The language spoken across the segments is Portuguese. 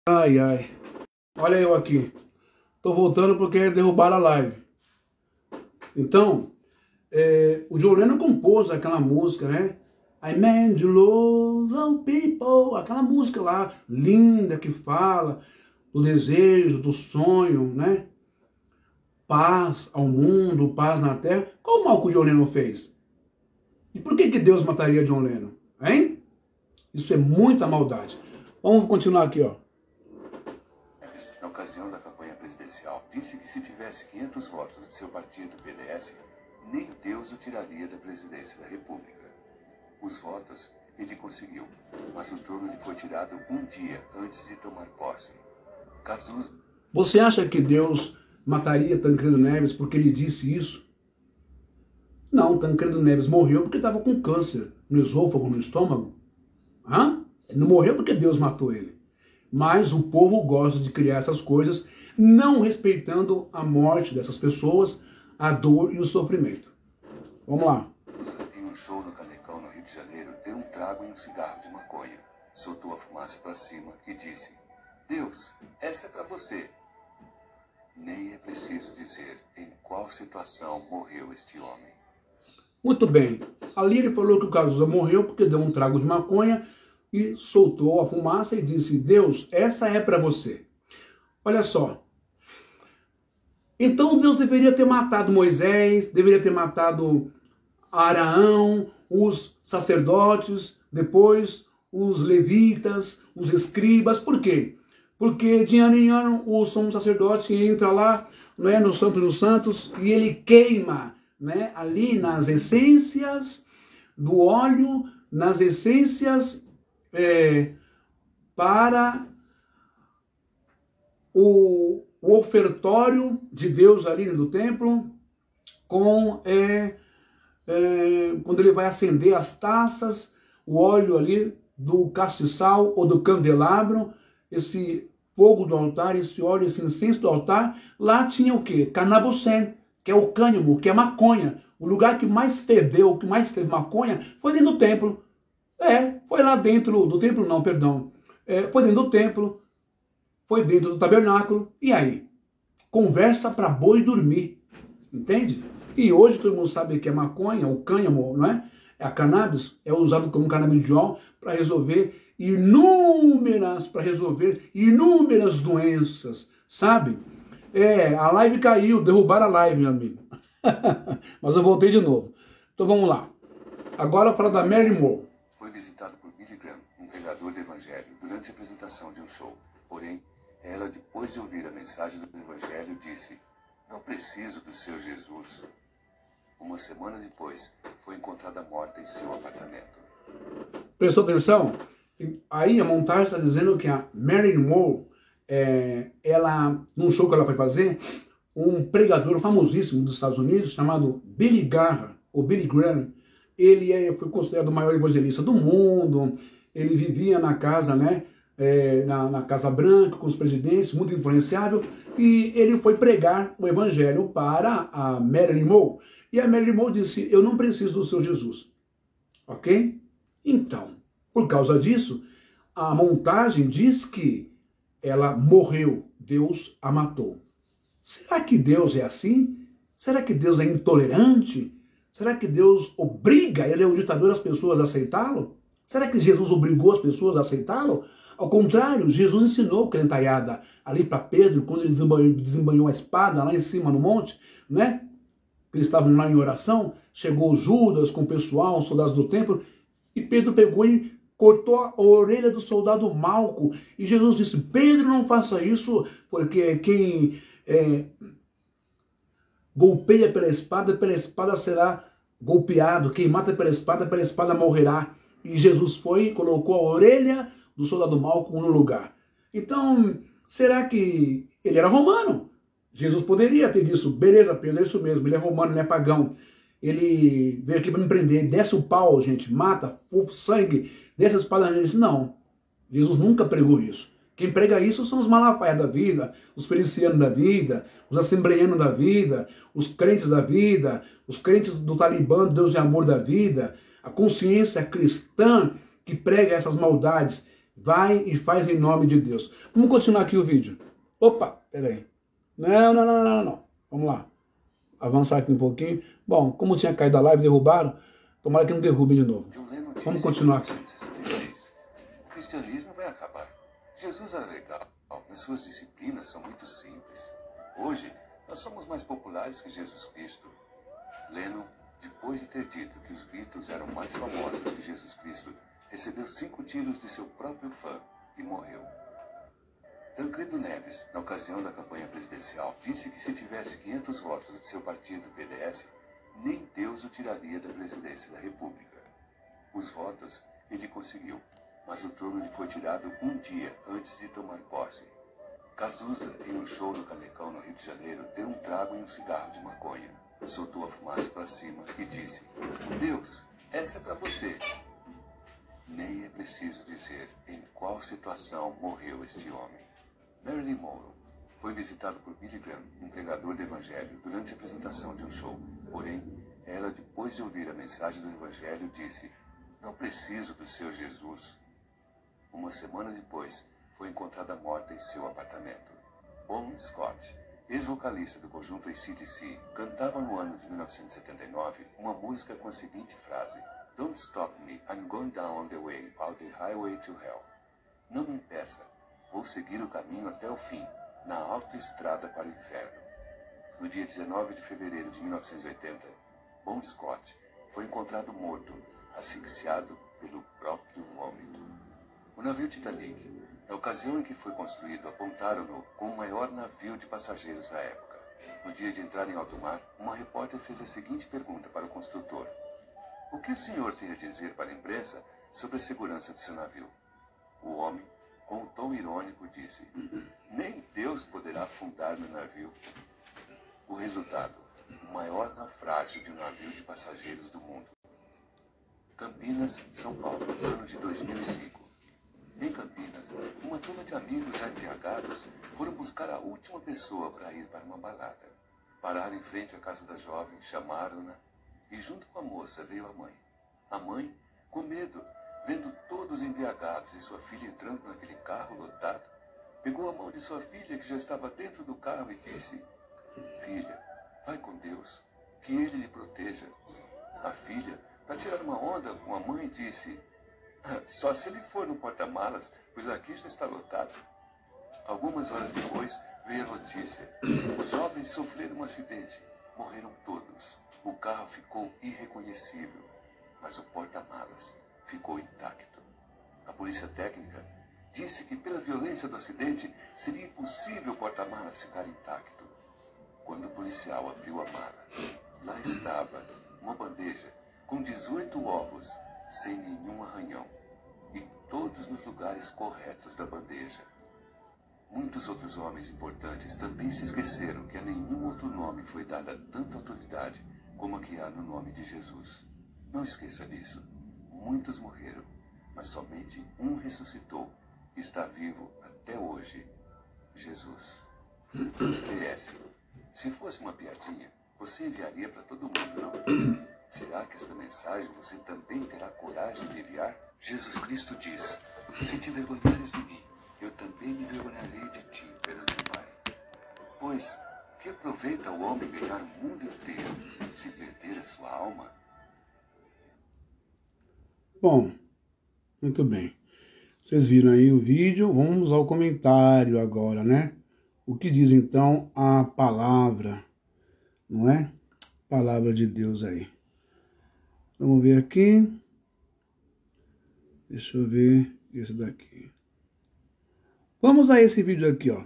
Ai, ai. Olha eu aqui. Tô voltando porque derrubaram a live. Então, o John Lennon compôs aquela música, né? I made you love all people. Aquela música lá, linda, que fala do desejo, do sonho, né? Paz ao mundo, paz na terra. Qual o mal que o John Lennon fez? E por que Deus mataria John Lennon? Hein? Isso é muita maldade. Vamos continuar aqui, ó. Na ocasião da campanha presidencial, disse que se tivesse 500 votos de seu partido, PDS, nem Deus o tiraria da presidência da República. Os votos ele conseguiu, mas o trono lhe foi tirado um dia antes de tomar posse. Cazuza. Você acha que Deus mataria Tancredo Neves porque ele disse isso? Não, Tancredo Neves morreu porque estava com câncer no esôfago, no estômago. Hã? Ele não morreu porque Deus matou ele. Mas o povo gosta de criar essas coisas, não respeitando a morte dessas pessoas, a dor e o sofrimento. Vamos lá. Em um show no Canecão, no Rio de Janeiro, deu um trago em um cigarro de maconha, soltou a fumaça para cima e disse: Deus, essa é para você. Nem é preciso dizer em qual situação morreu este homem. Muito bem. Ali ele falou que o Cazuza morreu porque deu um trago de maconha e soltou a fumaça e disse: Deus, essa é para você. Olha só. Então Deus deveria ter matado Moisés, deveria ter matado Araão, os sacerdotes, depois os levitas, os escribas. Por quê? Porque de ano em ano o sumo sacerdote entra lá, né, no Santo dos Santos e ele queima, né, ali nas essências do óleo, nas essências para o ofertório de Deus ali no templo, com quando ele vai acender as taças, o óleo ali do castiçal ou do candelabro, esse fogo do altar, esse óleo, esse incenso do altar, lá tinha o quê? Canabucém, que é o cânhamo, que é maconha. O lugar que mais fedeu, que mais teve maconha, foi dentro do templo. Foi lá dentro do templo, não, perdão. Foi dentro do templo, foi dentro do tabernáculo. E aí? Conversa para boi dormir, entende? E hoje todo mundo sabe que a maconha, o cânhamo, não é? A cannabis é usado como canabidiol para resolver inúmeras doenças, sabe? A live caiu, derrubaram a live, meu amigo. Mas eu voltei de novo. Então vamos lá. Agora para da Marilyn Monroe. Foi visitado por Billy Graham, um pregador do Evangelho, durante a apresentação de um show. Porém, ela, depois de ouvir a mensagem do Evangelho, disse: Não preciso do seu Jesus. Uma semana depois, foi encontrada morta em seu apartamento. Prestou atenção? Aí a montagem está dizendo que a Marilyn Monroe, ela, num show que ela foi fazer, um pregador famosíssimo dos Estados Unidos, chamado Billy Graham, ou Billy Graham, ele foi considerado o maior evangelista do mundo, ele vivia na casa, né, na Casa Branca, com os presidentes, muito influenciável, e ele foi pregar o evangelho para a Marilyn Monroe. E a Marilyn Monroe disse: eu não preciso do seu Jesus. Ok? Então, por causa disso, a montagem diz que ela morreu, Deus a matou. Será que Deus é assim? Será que Deus é intolerante? Será que Deus obriga, ele é um ditador, as pessoas a aceitá-lo? Será que Jesus obrigou as pessoas a aceitá-lo? Ao contrário, Jesus ensinou crentaiada ali para Pedro, quando ele desembanhou a espada lá em cima no monte, né? Eles estavam lá em oração, chegou Judas com o pessoal, os soldados do templo, e Pedro pegou e cortou a orelha do soldado Malco. E Jesus disse: Pedro, não faça isso, porque quem golpeia pela espada será golpeado. Quem mata pela espada morrerá. E Jesus foi e colocou a orelha do soldado Malco no lugar. Então, será que ele era romano? Jesus poderia ter dito: beleza, Pedro, é isso mesmo, ele é romano, ele é pagão. Ele veio aqui para me prender, desce o pau, gente, mata, sangue, desce a espada nele. Ele disse: não, Jesus nunca pregou isso. Quem prega isso são os malafaias da vida, os felicianos da vida, os assembleianos da vida, os crentes da vida, os crentes do Talibã, do Deus de amor da vida, a consciência cristã que prega essas maldades. Vai e faz em nome de Deus. Vamos continuar aqui o vídeo. Opa, peraí. Não. Vamos lá. Avançar aqui um pouquinho. Bom, como tinha caído a live, derrubaram. Tomara que não derrubem de novo. Vamos continuar aqui. O cristianismo vai acabar. Jesus era legal, mas suas disciplinas são muito simples. Hoje, nós somos mais populares que Jesus Cristo. Lennon, depois de ter dito que os Beatles eram mais famosos que Jesus Cristo, recebeu 5 tiros de seu próprio fã e morreu. Tancredo Neves, na ocasião da campanha presidencial, disse que se tivesse 500 votos de seu partido PDS, nem Deus o tiraria da presidência da República. Os votos ele conseguiu, mas o trono lhe foi tirado um dia antes de tomar posse. Cazuza, em um show no Canecão, no Rio de Janeiro, deu um trago em um cigarro de maconha, soltou a fumaça para cima e disse: Deus, essa é para você. Nem é preciso dizer em qual situação morreu este homem. Marilyn Monroe foi visitado por Billy Graham, um pregador do Evangelho, durante a apresentação de um show. Porém, ela, depois de ouvir a mensagem do Evangelho, disse: Não preciso do seu Jesus. Uma semana depois, foi encontrada morta em seu apartamento. Bon Scott, ex-vocalista do conjunto AC/DC, cantava no ano de 1979 uma música com a seguinte frase: Don't stop me, I'm going down on the way, out the highway to hell. Não me impeça, vou seguir o caminho até o fim, na autoestrada para o inferno. No dia 19 de fevereiro de 1980, Bon Scott foi encontrado morto, asfixiado pelo próprio vômito. O navio Titanic, na ocasião em que foi construído, apontaram-no como o maior navio de passageiros da época. No dia de entrar em alto mar, uma repórter fez a seguinte pergunta para o construtor: O que o senhor tem a dizer para a imprensa sobre a segurança do seu navio? O homem, com um tom irônico, disse: Nem Deus poderá afundar meu navio. O resultado: o maior naufrágio de um navio de passageiros do mundo. Campinas, São Paulo, ano de 2005. Em Campinas, uma turma de amigos já embriagados foram buscar a última pessoa para ir para uma balada. Pararam em frente à casa da jovem, chamaram-na e junto com a moça veio a mãe. A mãe, com medo, vendo todos embriagados e sua filha entrando naquele carro lotado, pegou a mão de sua filha que já estava dentro do carro e disse: Filha, vai com Deus, que Ele lhe proteja. A filha, para tirar uma onda com a mãe, disse: Só se ele for no porta-malas, pois aqui já está lotado. Algumas horas depois veio a notícia: os jovens sofreram um acidente, morreram todos. O carro ficou irreconhecível, mas o porta-malas ficou intacto. A polícia técnica disse que pela violência do acidente seria impossível o porta-malas ficar intacto. Quando o policial abriu a mala, lá estava uma bandeja com 18 ovos, sem nenhum arranhão, e todos nos lugares corretos da bandeja. Muitos outros homens importantes também se esqueceram que a nenhum outro nome foi dada tanta autoridade como a que há no nome de Jesus. Não esqueça disso. Muitos morreram, mas somente um ressuscitou e está vivo até hoje: Jesus. PS. Se fosse uma piadinha, você enviaria para todo mundo, não? Será que esta mensagem você também terá coragem de enviar? Jesus Cristo diz: Se te envergonhares de mim, eu também me envergonharei de ti perante o Pai. Pois, que aproveita o homem ganhar o mundo inteiro se perder a sua alma? Bom, muito bem. Vocês viram aí o vídeo, vamos ao comentário agora, né? O que diz então a palavra, não é? Palavra de Deus aí. Vamos ver aqui. Deixa eu ver isso daqui. Vamos a esse vídeo aqui, ó.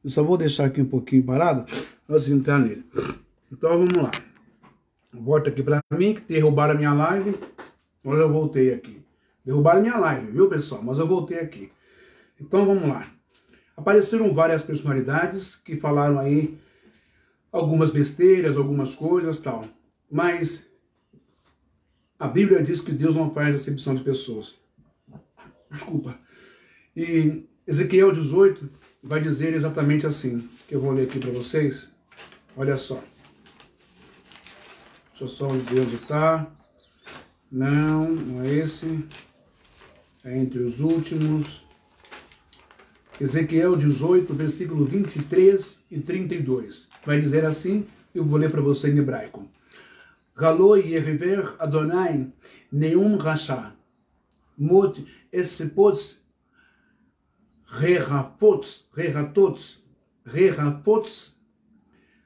Eu só vou deixar aqui um pouquinho parado antes de entrar nele. Então vamos lá. Volta aqui pra mim, que derrubaram a minha live. Mas eu voltei aqui. Derrubaram minha live, viu, pessoal? Mas eu voltei aqui. Então vamos lá. Apareceram várias personalidades que falaram aí algumas besteiras, algumas coisas e tal. Mas a Bíblia diz que Deus não faz acepção de pessoas. Desculpa. E Ezequiel 18 vai dizer exatamente assim, que eu vou ler aqui para vocês. Olha só. Deixa eu só onde Deus está. Não, não é esse. entre os últimos. Ezequiel 18, versículo 23 e 32. Vai dizer assim, eu vou ler para você em hebraico. Galoi yehiver Adonai neum rasha mot essepots rerafots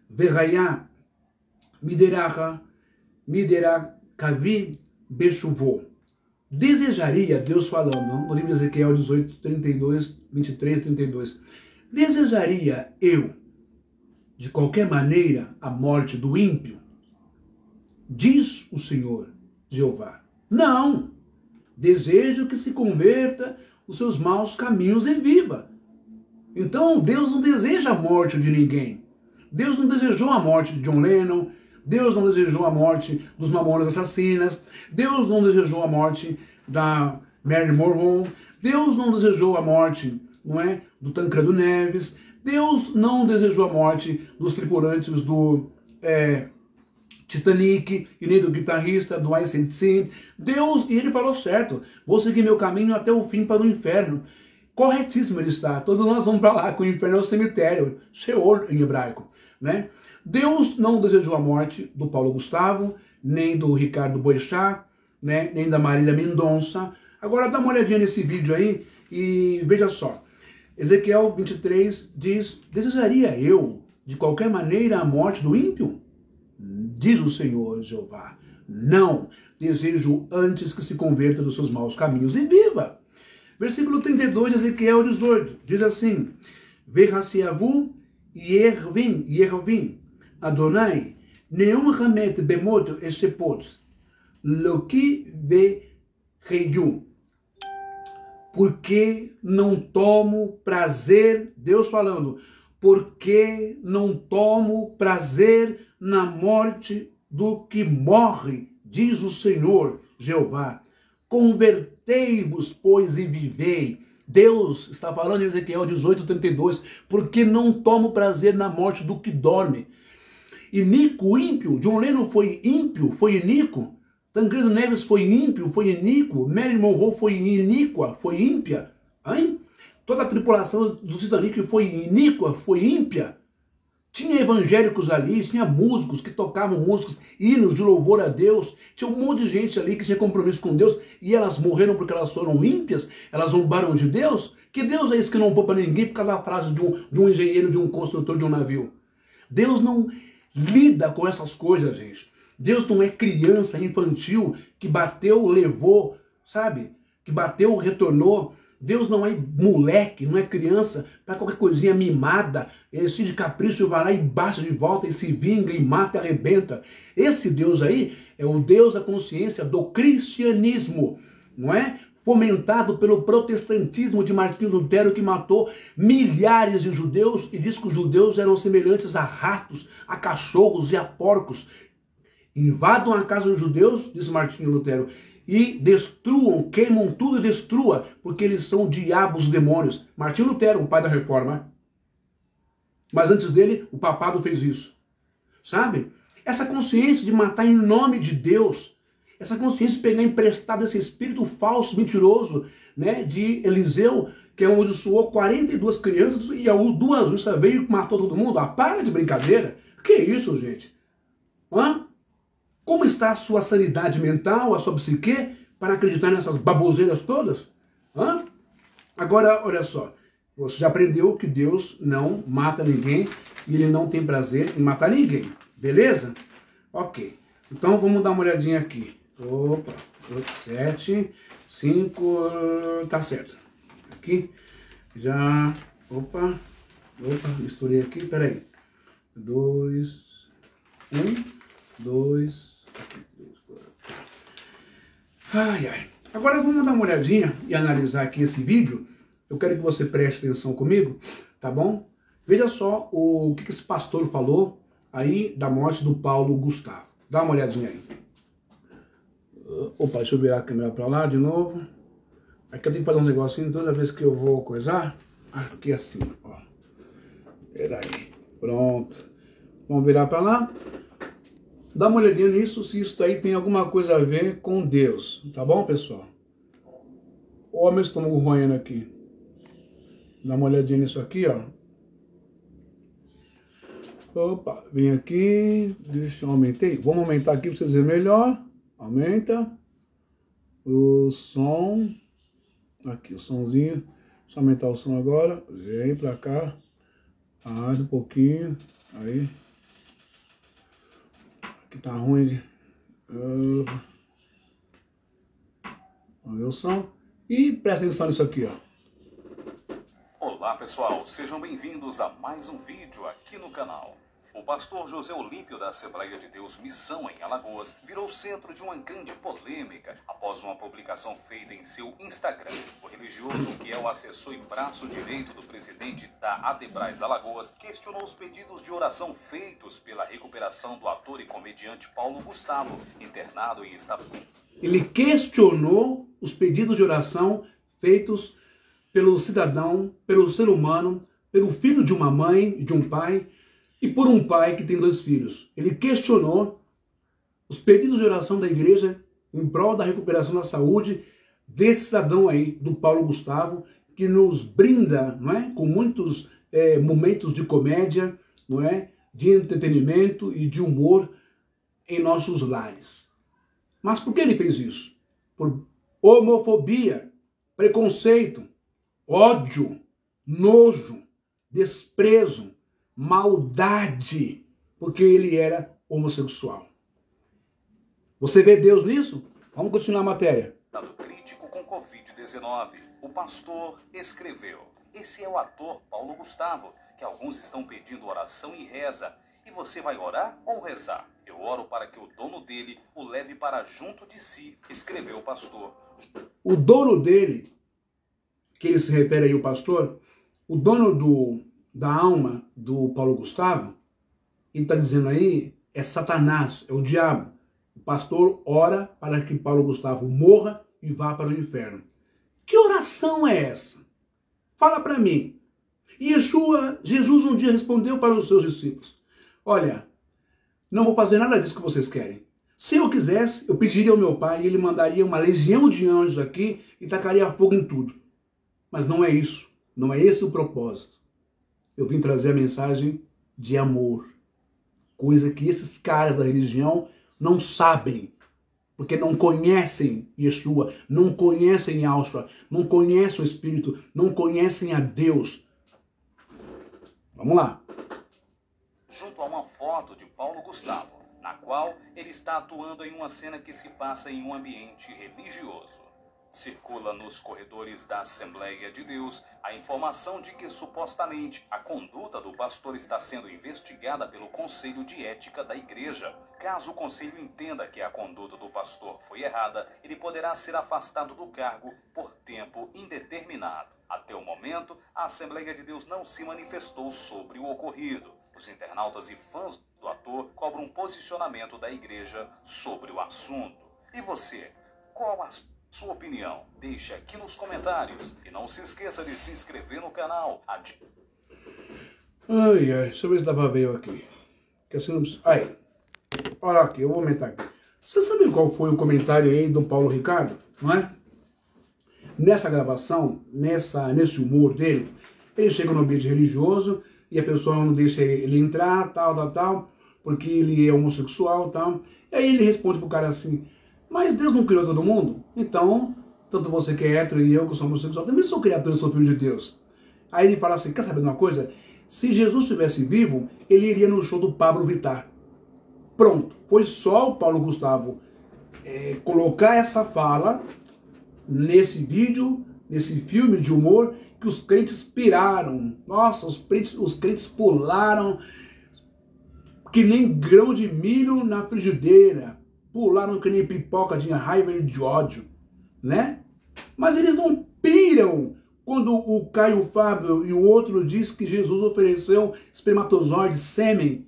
veraya mideracha kavi bechuvô. Desejaria, Deus falando, no livro de Ezequiel 18, 32, 23, 32, desejaria eu, de qualquer maneira, a morte do ímpio? Diz o Senhor, Jeová. Não, desejo que se converta os seus maus caminhos e viva. Então, Deus não deseja a morte de ninguém. Deus não desejou a morte de John Lennon, Deus não desejou a morte dos Mamonas Assassinas, Deus não desejou a morte da Marilyn Monroe, Deus não desejou a morte, não é, do Tancredo Neves, Deus não desejou a morte dos tripulantes do Titanic e nem do guitarrista do AC/DC. Deus, e ele falou certo, vou seguir meu caminho até o fim para o inferno. Corretíssimo ele está, todos nós vamos para lá, que o inferno é o cemitério, Sheol em hebraico, né? Deus não desejou a morte do Paulo Gustavo, nem do Ricardo Boechat, né, nem da Marília Mendonça. Agora dá uma olhadinha nesse vídeo aí e veja só. Ezequiel 23 diz, desejaria eu, de qualquer maneira, a morte do ímpio? Diz o Senhor Jeová, não, desejo antes que se converta dos seus maus caminhos e viva. Versículo 32 de Ezequiel 18, diz assim, Verhaciavu Yervim, Adonai, neum hamet bemot estepot, loki ve reiu. Porque não tomo prazer, Deus falando, porque não tomo prazer na morte do que morre, diz o Senhor Jeová. Convertei-vos, pois, e vivei. Deus está falando em Ezequiel 18, 32, porque não tomo prazer na morte do que dorme. Iníquo, ímpio, John Lennon foi ímpio, foi iníquo. Tancredo Neves foi ímpio, foi iníquo. Marilyn Monroe foi iníqua, foi ímpia. Hein? Toda a tripulação do Titanic foi iníqua, foi ímpia. Tinha evangélicos ali, tinha músicos que tocavam músicos, hinos de louvor a Deus. Tinha um monte de gente ali que tinha compromisso com Deus e elas morreram porque elas foram ímpias, elas zombaram de Deus. Que Deus é esse que não poupa ninguém por causa da frase de um engenheiro, de um construtor de um navio? Deus não lida com essas coisas, gente. Deus não é criança infantil que bateu, levou, sabe? Que bateu, retornou. Deus não é moleque, não é criança para qualquer coisinha mimada. Esse de capricho vai lá e bate de volta e se vinga e mata e arrebenta. Esse Deus aí é o Deus da consciência do cristianismo, não é? Fomentado pelo protestantismo de Martinho Lutero, que matou milhares de judeus e diz que os judeus eram semelhantes a ratos, a cachorros e a porcos. Invadam a casa dos judeus, diz Martinho Lutero, e destruam, queimam tudo e destrua, porque eles são diabos, demônios. Martinho Lutero, o pai da reforma. Mas antes dele, o papado fez isso. Sabe? Essa consciência de matar em nome de Deus, essa consciência de pegar emprestado esse espírito falso, mentiroso, né, de Eliseu, que amaldiçoou 42 crianças e duas vezes veio e matou todo mundo. Ah, para de brincadeira. Que isso, gente? Hã? Como está a sua sanidade mental, a sua psique, para acreditar nessas baboseiras todas? Hã? Agora, olha só. Você já aprendeu que Deus não mata ninguém e Ele não tem prazer em matar ninguém. Beleza? Ok. Então, vamos dar uma olhadinha aqui. Opa, 7, 5, tá certo. Aqui, já, opa, misturei aqui, peraí. 2, 1, 2, ai, ai. Agora vamos dar uma olhadinha e analisar aqui esse vídeo. Eu quero que você preste atenção comigo, tá bom? Veja só o que esse pastor falou aí da morte do Paulo Gustavo. Dá uma olhadinha aí. Opa, deixa eu virar a câmera pra lá de novo. Aqui eu tenho que fazer um negocinho toda vez que eu vou coisar. Aqui assim, ó. Peraí. Pronto. Vamos virar pra lá. Dá uma olhadinha nisso, se isso aí tem alguma coisa a ver com Deus. Tá bom, pessoal? Olha meu estômago roendo aqui. Dá uma olhadinha nisso aqui, ó. Opa, vem aqui. Deixa eu aumentar. Vamos aumentar aqui para vocês verem melhor. Aumenta. O som. Aqui, o somzinho. Deixa eu aumentar o som agora. Vem pra cá. Arrasta um pouquinho. Aí. Aqui tá ruim. Vamos ver o som. E presta atenção nisso aqui, ó. Olá pessoal, sejam bem-vindos a mais um vídeo aqui no canal. O pastor José Olímpio da Assembleia de Deus Missão em Alagoas virou centro de uma grande polêmica após uma publicação feita em seu Instagram. O religioso, que é o assessor e braço direito do presidente da Adebras Alagoas, questionou os pedidos de oração feitos pela recuperação do ator e comediante Paulo Gustavo, internado em estado... Ele questionou os pedidos de oração feitos pelo cidadão, pelo ser humano, pelo filho de uma mãe e de um pai, e por um pai que tem 2 filhos. Ele questionou os pedidos de oração da igreja em prol da recuperação da saúde desse cidadão aí, do Paulo Gustavo, que nos brinda, não é, com muitos momentos de comédia, não é, de entretenimento e de humor em nossos lares. Mas por que ele fez isso? Por homofobia, preconceito, ódio, nojo, desprezo, maldade, porque ele era homossexual. Você vê Deus nisso? Vamos continuar a matéria. Dado crítico com Covid-19, o pastor escreveu: esse é o ator Paulo Gustavo, que alguns estão pedindo oração e reza. E você vai orar ou rezar? Eu oro para que o dono dele o leve para junto de si, escreveu o pastor. O dono dele, que ele se refere aí, o pastor, o dono da alma do Paulo Gustavo, ele está dizendo aí, é Satanás, é o diabo. O pastor ora para que Paulo Gustavo morra e vá para o inferno. Que oração é essa? Fala para mim. Jesus um dia respondeu para os seus discípulos: olha, não vou fazer nada disso que vocês querem. Se eu quisesse, eu pediria ao meu pai e ele mandaria uma legião de anjos aqui e tacaria fogo em tudo. Mas não é isso. Não é esse o propósito. Eu vim trazer a mensagem de amor. Coisa que esses caras da religião não sabem. Porque não conhecem Yeshua, não conhecem Yahshua, não conhecem o Espírito, não conhecem a Deus. Vamos lá. Junto a uma foto de Paulo Gustavo, na qual ele está atuando em uma cena que se passa em um ambiente religioso. Circula nos corredores da Assembleia de Deus a informação de que supostamente a conduta do pastor está sendo investigada pelo Conselho de Ética da Igreja. Caso o Conselho entenda que a conduta do pastor foi errada, ele poderá ser afastado do cargo por tempo indeterminado. Até o momento, a Assembleia de Deus não se manifestou sobre o ocorrido. Os internautas e fãs do ator cobram um posicionamento da igreja sobre o assunto. E você, qual a sua opinião? Deixe aqui nos comentários. E não se esqueça de se inscrever no canal. Deixa eu ver se dá pra ver eu aqui. Que assim não precisa... Aí, olha aqui, eu vou aumentar aqui. Você sabe qual foi o comentário aí do Paulo Ricardo? Não é? Nessa gravação, nesse humor dele, ele chega no ambiente religioso e a pessoa não deixa ele entrar, tal, porque ele é homossexual, tal. E aí ele responde pro cara assim: mas Deus não criou todo mundo? Então, tanto você que é hétero e eu que sou homossexual, também sou criatura e sou filho de Deus. Aí ele fala assim: quer saber de uma coisa? Se Jesus estivesse vivo, ele iria no show do Pablo Vittar. Pronto, foi só o Paulo Gustavo colocar essa fala nesse vídeo, nesse filme de humor, que os crentes piraram. Nossa, os crentes pularam que nem grão de milho na frigideira. Pularam que nem pipoca de raiva e de ódio, né? Mas eles não piram quando o Caio Fábio e o outro diz que Jesus ofereceu espermatozoide, sêmen,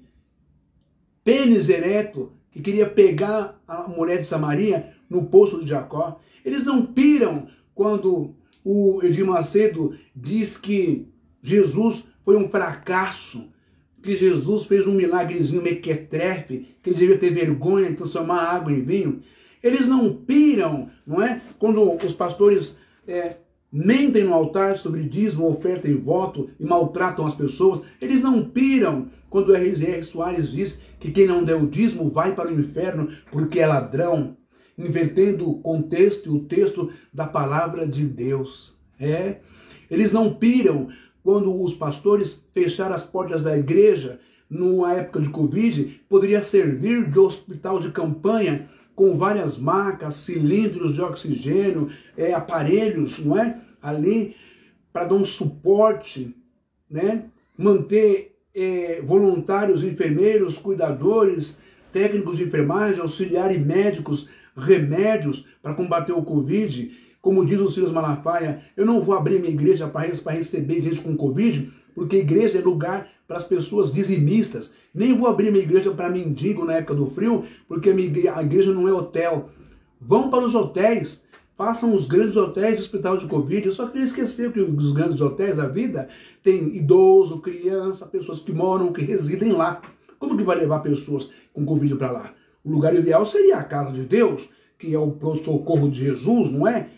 pênis ereto, que queria pegar a mulher de Samaria no poço de Jacó. Eles não piram quando o Edir Macedo diz que Jesus foi um fracasso, que Jesus fez um milagrezinho mequetrefe, que ele devia ter vergonha de transformar água em vinho. Eles não piram, não é? Quando os pastores mentem no altar sobre dízimo, oferta e voto e maltratam as pessoas. Eles não piram quando o R.R. Soares diz que quem não der o dízimo vai para o inferno porque é ladrão, invertendo o contexto e o texto da palavra de Deus. Eles não piram quando os pastores fecharam as portas da igreja numa época de Covid, poderia servir de hospital de campanha com várias macas, cilindros de oxigênio, aparelhos, não é? Ali para dar um suporte, né? Manter voluntários, enfermeiros, cuidadores, técnicos de enfermagem, auxiliares médicos, remédios para combater o Covid. Como diz o Silas Malafaia, eu não vou abrir minha igreja para receber gente com Covid, porque a igreja é lugar para as pessoas dizimistas. Nem vou abrir minha igreja para mendigo na época do frio, porque a igreja não é hotel. Vão para os hotéis, façam os grandes hotéis de hospital de Covid. Eu só queria esquecer que os grandes hotéis da vida tem idoso, criança, pessoas que moram, que residem lá. Como que vai levar pessoas com Covid para lá? O lugar ideal seria a casa de Deus, que é o pronto-socorro de Jesus, não é?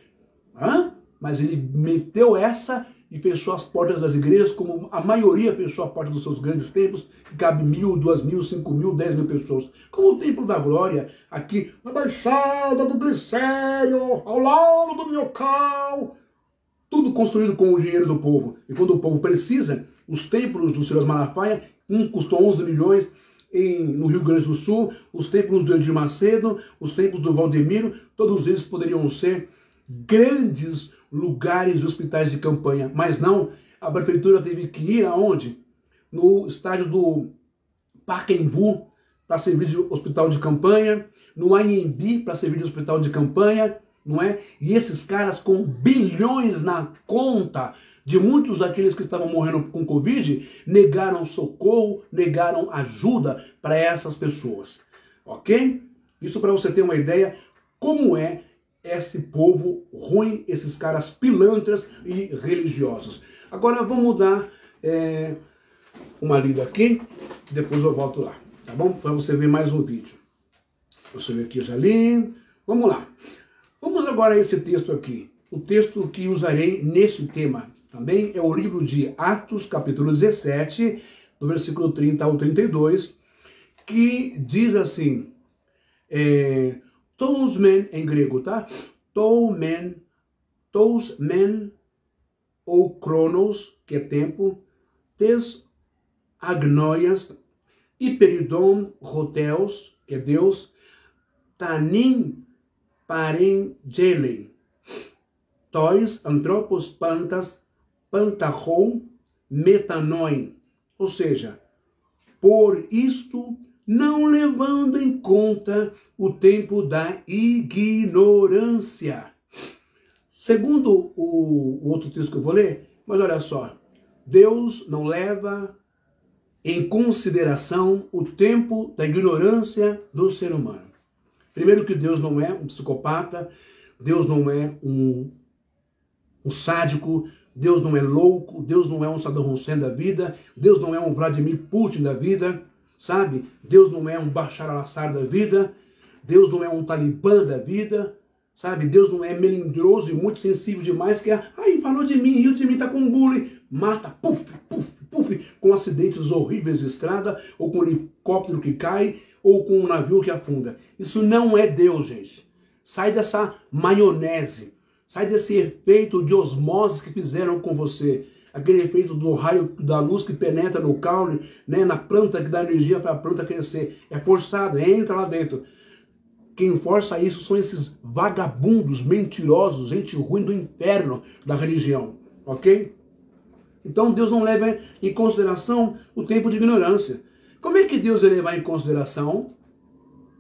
Mas ele meteu essa e fechou as portas das igrejas, como a maioria fechou a porta dos seus grandes templos, que cabe 1.000, 2.000, 5.000, 10.000 pessoas. Como o Templo da Glória, aqui na Baixada do Glicério, ao lado do Minhocal. Tudo construído com o dinheiro do povo. E quando o povo precisa, os templos do Silas Malafaia, um custou 11 milhões no Rio Grande do Sul, os templos do Edir Macedo, os templos do Valdemiro, todos eles poderiam ser grandes lugares de hospitais de campanha, mas não, a prefeitura teve que ir aonde? No estádio do Pacaembu para servir de hospital de campanha, no Anhembi para servir de hospital de campanha, não é? E esses caras com bilhões na conta de muitos daqueles que estavam morrendo com Covid, negaram socorro, negaram ajuda para essas pessoas, ok? Isso para você ter uma ideia como é esse povo ruim, esses caras pilantras e religiosos. Agora vamos dar uma lida aqui, depois eu volto lá, tá bom? Para você ver mais um vídeo. Você vê aqui, eu já li. Vamos lá. Vamos agora a esse texto aqui. O texto que usarei neste tema também é o livro de Atos, capítulo 17, do versículo 30 ao 32, que diz assim... Tous men, em grego, tá? Tous men, ou chronos, que é tempo, tes agnoias, hyperidon roteos, que é Deus, tanin parengelen, tois anthropos pantas, pantachon, metanoin. Ou seja, por isto, não levando em conta o tempo da ignorância. Segundo o outro texto que eu vou ler, mas olha só, Deus não leva em consideração o tempo da ignorância do ser humano. Primeiro que Deus não é um psicopata, Deus não é um sádico, Deus não é louco, Deus não é um Saddam Hussein da vida, Deus não é um Vladimir Putin da vida, sabe? Deus não é um Bashar al-Assad da vida, Deus não é um Talibã da vida, sabe? Deus não é melindroso e muito sensível demais, que falou de mim, riu de mim, tá com bullying, mata, puf, puf, puf, com acidentes horríveis de estrada, ou com um helicóptero que cai, ou com um navio que afunda. Isso não é Deus, gente. Sai dessa maionese, sai desse efeito de osmose que fizeram com você. Aquele efeito do raio da luz que penetra no caule, né, na planta, que dá energia para a planta crescer. É forçado, entra lá dentro. Quem força isso são esses vagabundos, mentirosos, gente ruim do inferno da religião, ok? Então Deus não leva em consideração o tempo de ignorância. Como é que Deus ia levar em consideração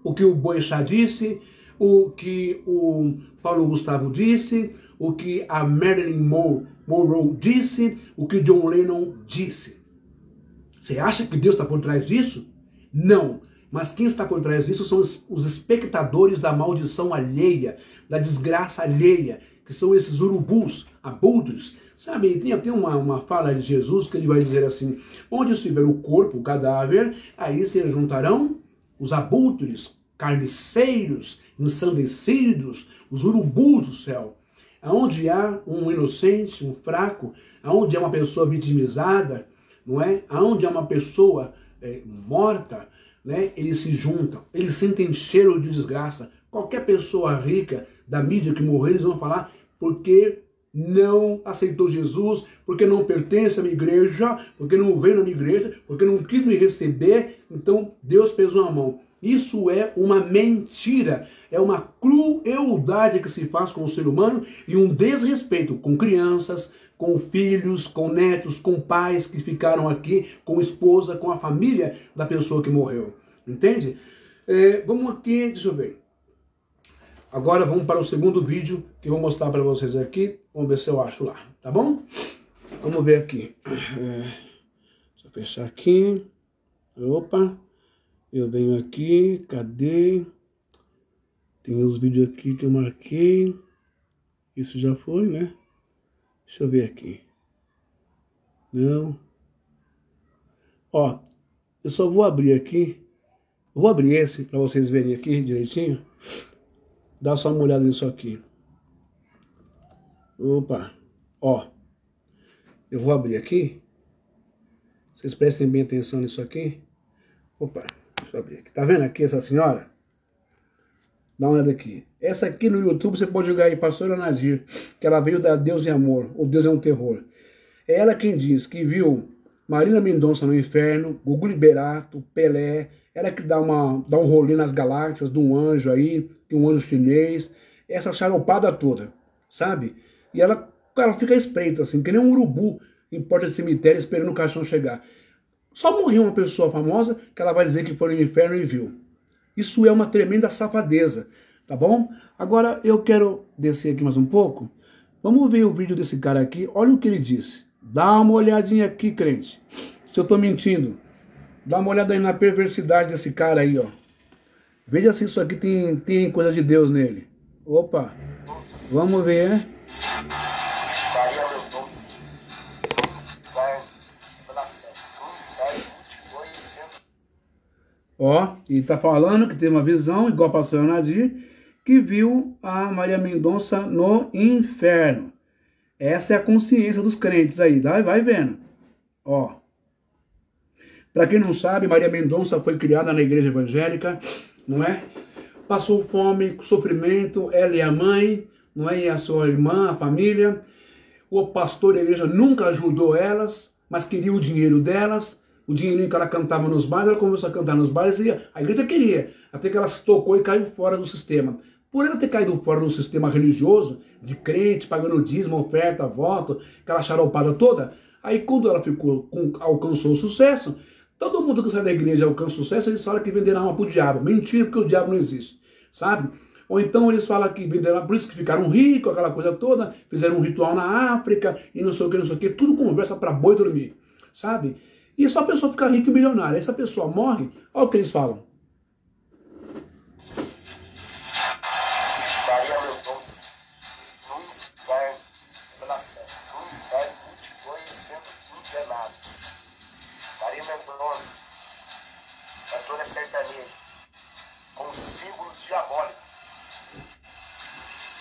o que o Boechat disse, o que o Paulo Gustavo disse, o que a Marilyn Monroe disse, o que John Lennon disse? Você acha que Deus está por trás disso? Não. Mas quem está por trás disso são os espectadores da maldição alheia, da desgraça alheia, que são esses urubus, abutres. Sabe, tem uma fala de Jesus que ele vai dizer assim: onde estiver o corpo, o cadáver, aí se juntarão os abutres, carniceiros, ensandecidos, os urubus do céu. Aonde há um inocente, um fraco, aonde há uma pessoa vitimizada, não é? Aonde há uma pessoa morta, né? Eles se juntam, eles sentem cheiro de desgraça. Qualquer pessoa rica da mídia que morrer, eles vão falar porque não aceitou Jesus, porque não pertence à minha igreja, porque não veio na minha igreja, porque não quis me receber, então Deus pesou a mão. Isso é uma mentira, é uma crueldade que se faz com o ser humano e um desrespeito com crianças, com filhos, com netos, com pais que ficaram aqui, com esposa, com a família da pessoa que morreu. Entende? Vamos aqui, deixa eu ver. Agora vamos para o segundo vídeo que eu vou mostrar para vocês aqui. Vamos ver se eu acho lá, tá bom? Vamos ver aqui. Deixa eu fechar aqui. Opa. Eu venho aqui. Cadê? Tem os vídeos aqui que eu marquei. Isso já foi, né? Deixa eu ver aqui. Não. Ó, eu só vou abrir aqui. Eu vou abrir esse para vocês verem aqui direitinho. Dá só uma olhada nisso aqui. Opa. Ó. Eu vou abrir aqui. Vocês prestem bem atenção nisso aqui. Opa. Deixa eu abrir aqui. Tá vendo aqui essa senhora? Dá uma olhada aqui. Essa aqui no YouTube você pode jogar aí, Pastora Nadir, que ela veio da Deus e Amor, ou Deus é um Terror. É ela quem diz que viu Marília Mendonça no inferno, Gugu Liberato, Pelé, ela que dá um rolê nas galáxias de um anjo aí, de um anjo chinês, essa charopada toda, sabe? E ela fica espreita assim, que nem um urubu em porta de cemitério esperando o caixão chegar. Só morreu uma pessoa famosa que ela vai dizer que foi no inferno e viu. Isso é uma tremenda safadeza, tá bom? Agora eu quero descer aqui mais um pouco. Vamos ver o vídeo desse cara aqui. Olha o que ele disse. Dá uma olhadinha aqui, crente. Se eu tô mentindo, dá uma olhada aí na perversidade desse cara aí, ó. Veja se isso aqui tem coisa de Deus nele. Opa, vamos ver. Ó, e tá falando que tem uma visão, igual a pastora Nadir, que viu a Maria Mendonça no inferno. Essa é a consciência dos crentes aí, vai vendo. Ó. Para quem não sabe, Maria Mendonça foi criada na igreja evangélica, não é? Passou fome, sofrimento, ela e a mãe, não é? E a sua irmã, a família. O pastor da igreja nunca ajudou elas, mas queria o dinheiro delas. O dinheirinho que ela cantava nos bares, ela começou a cantar nos bares e a igreja queria. Até que ela se tocou e caiu fora do sistema. Por ela ter caído fora do sistema religioso, de crente, pagando dízimo, oferta, voto, aquela charopada toda, aí quando ela alcançou o sucesso, todo mundo que sai da igreja e alcança o sucesso, eles falam que venderam alma pro diabo. Mentira, porque o diabo não existe, sabe? Ou então eles falam que venderam, por isso que ficaram ricos, aquela coisa toda, fizeram um ritual na África, e não sei o que, tudo conversa para boi dormir, sabe? E só a pessoa fica rica e milionária. Essa pessoa morre, olha o que eles falam. Maria Mendonça, no inferno, pela fé, no inferno, multidões sendo internados. Maria Mendonça, cantora sertaneja, com um símbolo diabólico.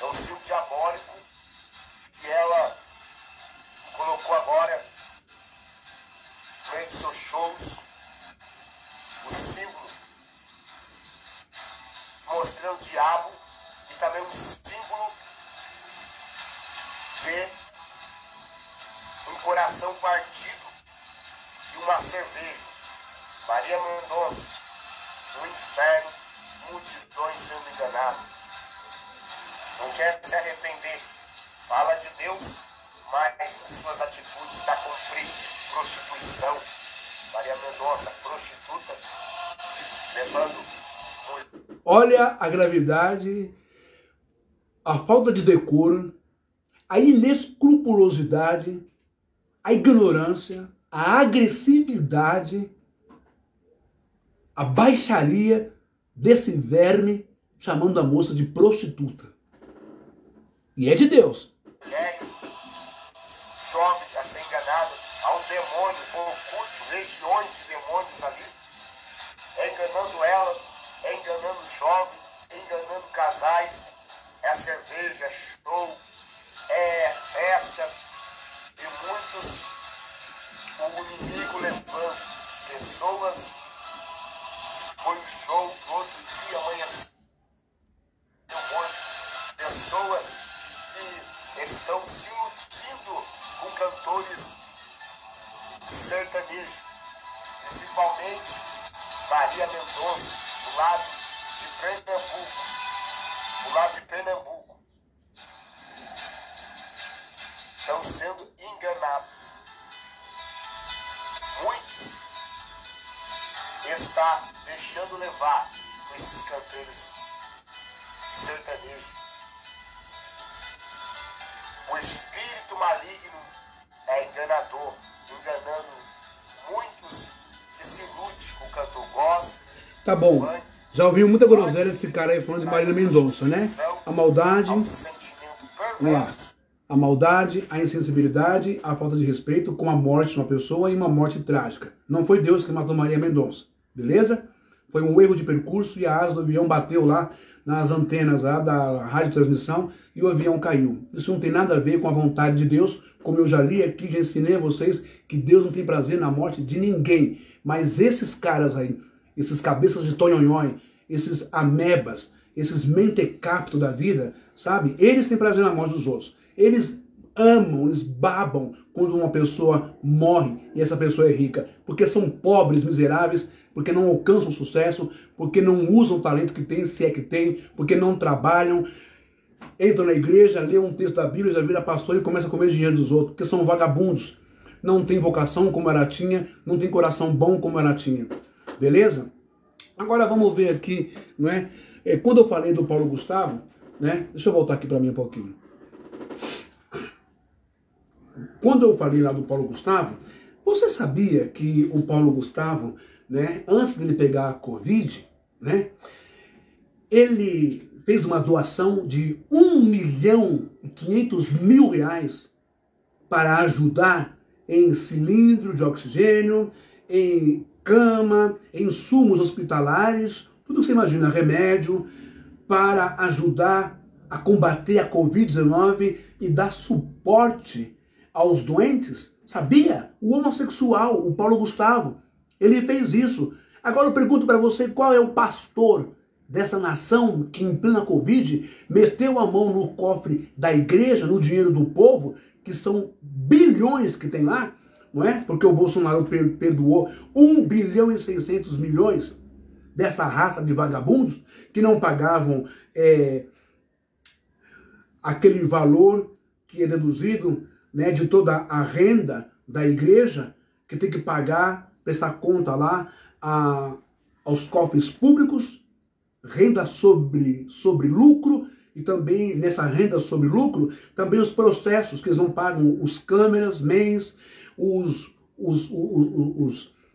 É um símbolo diabólico que ela colocou agora no meio dos seus shows, o símbolo mostrando o diabo e também um símbolo de um coração partido e uma cerveja. Maria Mendonça, no inferno, multidões sendo enganadas. Não quer se arrepender, fala de Deus, mas as suas atitudes estão com prostituição. Maria Mendonça, prostituta, levando... Olha a gravidade, a falta de decoro, a inescrupulosidade, a ignorância, a agressividade, a baixaria desse verme chamando a moça de prostituta. E é de Deus. Mulheres, jovens a ser enganados, há um demônio oculto, legiões de demônios ali, enganando ela, enganando jovens, enganando casais. É a cerveja, é show, festa, e muitos o inimigo levando. Pessoas que foi no show, no outro dia amanheceu morto. Pessoas que estão se iludindo com cantores sertanejos, principalmente Maria Mendonça, do lado de Pernambuco. Estão sendo enganados. Muitos estão deixando levar com esses cantores sertanejos. O espírito maligno é enganador, enganando muitos que se iludem com o cantor gospel. Tá bom. Já ouviu muita groselha desse cara aí falando de Marília Mendonça, né? A maldade, vamos lá. A maldade, a insensibilidade, a falta de respeito com a morte de uma pessoa e uma morte trágica. Não foi Deus que matou Maria Mendonça, beleza? Foi um erro de percurso e a asa do avião bateu lá nas antenas lá da radiotransmissão e o avião caiu. Isso não tem nada a ver com a vontade de Deus, como eu já li aqui, já ensinei a vocês que Deus não tem prazer na morte de ninguém. Mas esses caras aí, esses cabeças de tonhonhói, esses amebas, esses mentecapto da vida, sabe? Eles têm prazer na morte dos outros. Eles amam, eles babam quando uma pessoa morre e essa pessoa é rica, porque são pobres, miseráveis, porque não alcançam sucesso, porque não usam o talento que tem, se é que tem, porque não trabalham, entram na igreja, lê um texto da Bíblia, já vira pastor e começa a comer dinheiro dos outros, porque são vagabundos, não tem vocação como ela tinha, não tem coração bom como ela tinha, beleza? Agora vamos ver aqui, não é? Quando eu falei do Paulo Gustavo, né? Deixa eu voltar aqui para mim um pouquinho. Quando eu falei lá do Paulo Gustavo, você sabia que o Paulo Gustavo, né, antes dele pegar a Covid, né, ele fez uma doação de R$1.500.000 para ajudar em cilindro de oxigênio, em cama, em insumos hospitalares, tudo que você imagina, remédio, para ajudar a combater a Covid-19 e dar suporte aos doentes. Sabia? O homossexual, o Paulo Gustavo, ele fez isso. Agora eu pergunto para você, qual é o pastor dessa nação que em plena Covid meteu a mão no cofre da igreja, no dinheiro do povo, que são bilhões que tem lá, não é? Porque o Bolsonaro perdoou 1,6 bilhão dessa raça de vagabundos que não pagavam aquele valor que é deduzido, né, de toda a renda da igreja, que tem que pagar, prestar conta lá aos cofres públicos, renda sobre lucro, e também nessa renda sobre lucro, também os processos que eles não pagam, os câmeras, mens, os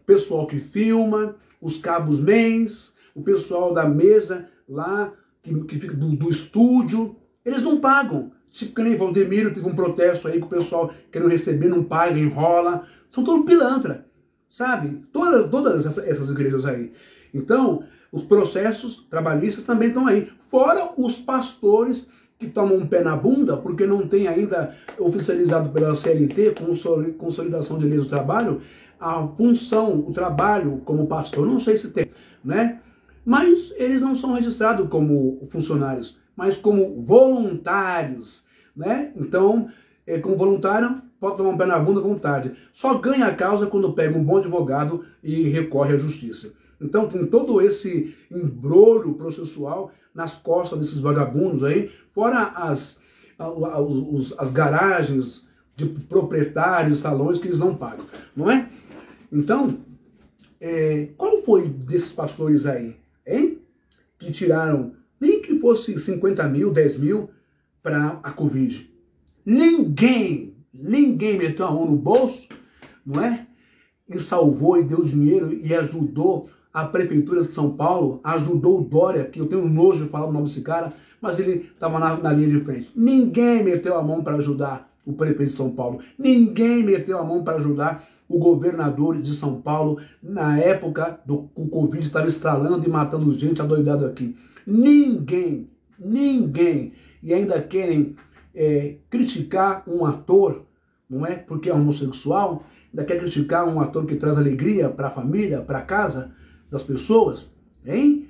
pessoal que filma, os cabos mens, o pessoal da mesa lá, que fica do estúdio, eles não pagam. Tipo que nem Valdemiro, teve um protesto aí que o pessoal querendo receber, não paga, enrola. São todos pilantra, sabe? Todas essas igrejas aí. Então, os processos trabalhistas também estão aí. Fora os pastores que tomam um pé na bunda, porque não tem ainda oficializado pela CLT, Consolidação de Leis do Trabalho, a função, o trabalho como pastor. Não sei se tem, né? Mas eles não são registrados como funcionários, mas como voluntários, né? Então, como voluntário, pode tomar um pé na bunda à vontade. Só ganha a causa quando pega um bom advogado e recorre à justiça. Então, tem todo esse embrolho processual nas costas desses vagabundos aí, fora as garagens de proprietários, salões que eles não pagam, não é? Então, qual foi desses pastores aí, hein? Que tiraram, nem que fosse 50 mil, 10 mil para a Covid. Ninguém meteu a mão no bolso, não é? E salvou e deu dinheiro e ajudou a Prefeitura de São Paulo, ajudou o Dória, que eu tenho nojo de falar o nome desse cara, mas ele estava na linha de frente. Ninguém meteu a mão para ajudar o prefeito de São Paulo. Ninguém meteu a mão para ajudar o governador de São Paulo na época do o Covid estava estralando e matando gente adoidado aqui. Ninguém. E ainda querem criticar um ator, não é? Porque é homossexual, ainda quer criticar um ator que traz alegria para a família, para a casa das pessoas, hein?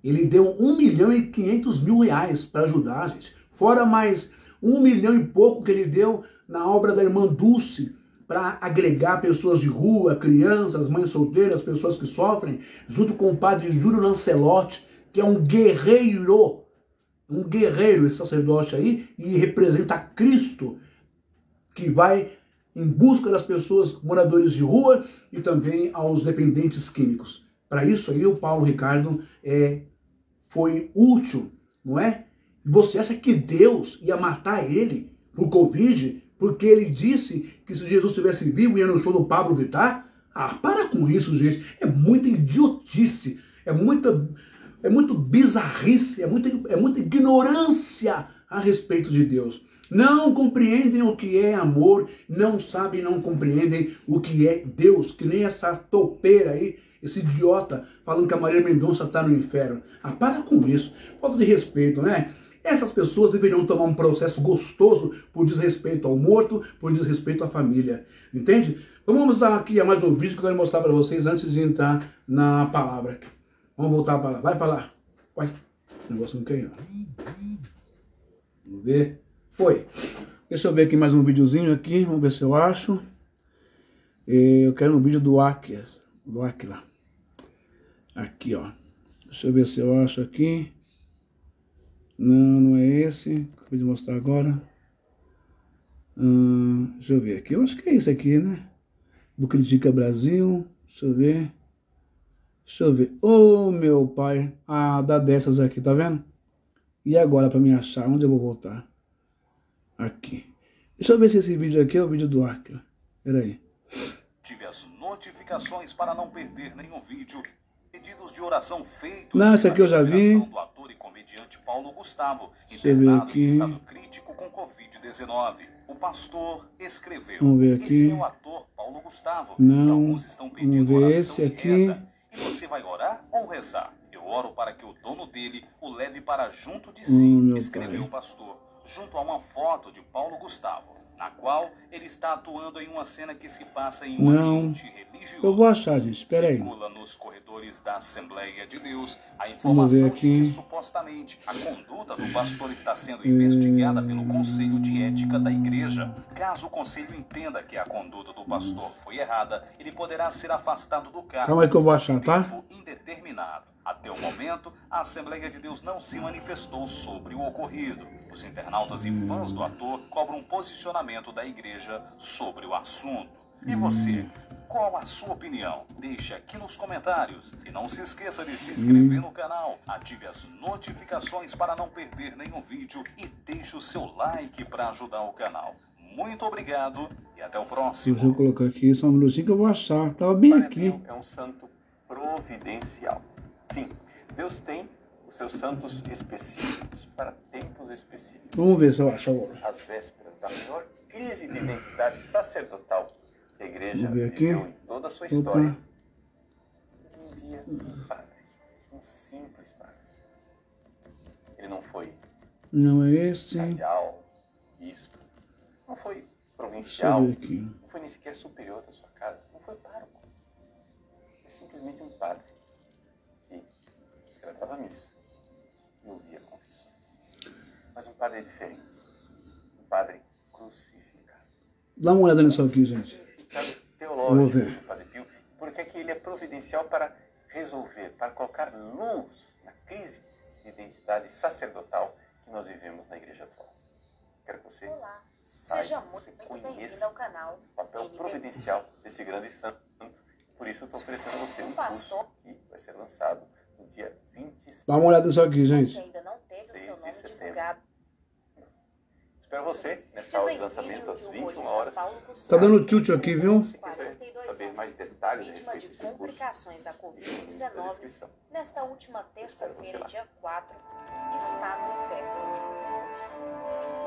Ele deu 1.500.000 reais para ajudar, gente. Fora mais 1 milhão e pouco que ele deu na obra da irmã Dulce, para agregar pessoas de rua, crianças, mães solteiras, pessoas que sofrem, junto com o padre Júlio Lancelotti, que é um guerreiro esse sacerdote aí, e representa Cristo, que vai em busca das pessoas moradores de rua e também aos dependentes químicos. Para isso aí o Paulo Ricardo foi útil, não é? E você acha que Deus ia matar ele por Covid, porque ele disse que se Jesus estivesse vivo ia no show do Pablo Vittar? Ah, para com isso, gente. É muita idiotice, é muito bizarrice, é muita ignorância a respeito de Deus. Não compreendem o que é amor, não sabem, não compreendem o que é Deus, que nem essa topeira aí, esse idiota falando que a Maria Mendonça está no inferno. Ah, para com isso. Falta de respeito, né? Essas pessoas deveriam tomar um processo gostoso por desrespeito ao morto, por desrespeito à família. Entende? Vamos aqui a mais um vídeo que eu quero mostrar para vocês antes de entrar na palavra. Vamos voltar para lá. Vai para lá. Vai. O negócio não caiu. Vamos ver. Foi. Deixa eu ver aqui mais um videozinho aqui. Vamos ver se eu acho. Eu quero um vídeo do Aquila. Aqui, ó. Deixa eu ver se eu acho aqui. Não, não é esse. Acabei de mostrar agora. Deixa eu ver aqui. Eu acho que é esse aqui, né? Do Critica Brasil. Deixa eu ver. Ô, meu pai. Ah, dá dessas aqui, tá vendo? E agora pra me achar? Onde eu vou voltar? Aqui. Deixa eu ver se esse vídeo aqui é o vídeo do Aquila. Pera aí. Ative as notificações para não perder nenhum vídeo. Pedidos de oração feitos. Não, esse aqui eu já vi. Do ator e comediante Paulo Gustavo, internado em estado crítico com Covid-19. O pastor escreveu. Vamos ver aqui. Esse é o ator Paulo Gustavo. Não. Que alguns estão pedindo Vamos ver oração esse e aqui. reza. E você vai orar ou rezar? Eu oro para que o dono dele o leve para junto de si, escreveu o pastor, junto a uma foto de Paulo Gustavo, na qual ele está atuando em uma cena que se passa em um ambiente religioso. Eu vou achar, gente, espera aí. Circula nos corredores da Assembleia de Deus a informação de que supostamente a conduta do pastor está sendo investigada pelo Conselho de Ética da Igreja. Caso o Conselho entenda que a conduta do pastor foi errada, ele poderá ser afastado do cargo. Calma aí que eu vou achar, tá? Tempo indeterminado. Até o momento, a Assembleia de Deus não se manifestou sobre o ocorrido. Os internautas e fãs do ator cobram um posicionamento da igreja sobre o assunto. E você, qual a sua opinião? Deixe aqui nos comentários. E não se esqueça de se inscrever no canal, ative as notificações para não perder nenhum vídeo e deixe o seu like para ajudar o canal. Muito obrigado e até o próximo. Deixa eu colocar aqui, só um minutinho que eu vou achar. Tava bem aqui. É um santo providencial. Sim, Deus tem os seus santos específicos para tempos específicos. Vamos ver se eu acho agora. Às vésperas da maior crise de identidade sacerdotal que a igreja aqui. viveu em toda a sua história, envia um padre, um simples padre. Ele não foi Não é esse. cardeal, bispo, não foi provincial, Deixa eu ver aqui. não foi nem sequer superior da sua casa, não foi pároco. É simplesmente um padre que celebrava a missa e ouvia confissões. Mas um padre diferente, um padre crucificado. Dá uma olhada nisso aqui, gente. Significado Vamos teológico ver. do Padre Pio, porque é que ele é providencial para resolver, para colocar luz na crise de identidade sacerdotal que nós vivemos na igreja atual. Quero que você, Olá, saiba, seja você muito bem-vindo conheça ao canal o papel providencial desse grande santo. Por isso eu estou oferecendo a você um curso que vai ser lançado no dia 27 Dá uma olhada nisso aqui, que gente. ainda não teve o seu de nome setembro. divulgado. Espero você nessa aula de lançamento às 21 horas. Tá dando tilt aqui, viu? Se quiser saber mais detalhes a Vítima respeito de desse curso, complicações da na Covid-19, descrição. nesta última você terça-feira, lá. dia 4, está no inferno.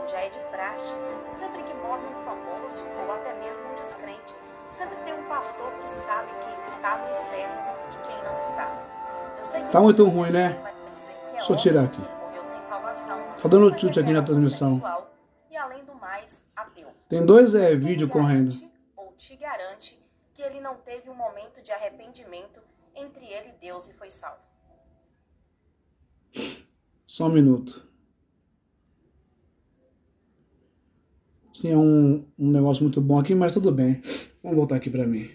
Já é de praxe, sempre que morre um famoso ou até mesmo um descrente, sempre tem um pastor que sabe quem está no inferno e quem não está. Eu sei que Tá muito muitas ruim, né? pessoas vão dizer que é Deixa eu tirar óbvio aqui. que ele morreu sem salvação, Só dando tilt aqui na transmissão. Sexual, e além do mais, ateu. Tem dois Mas quem vídeos me correndo. garante, ou te garante que ele não teve um momento de arrependimento entre ele e Deus e foi salvo. Só um minuto. Tinha um negócio muito bom aqui, mas tudo bem. Vamos voltar aqui pra mim,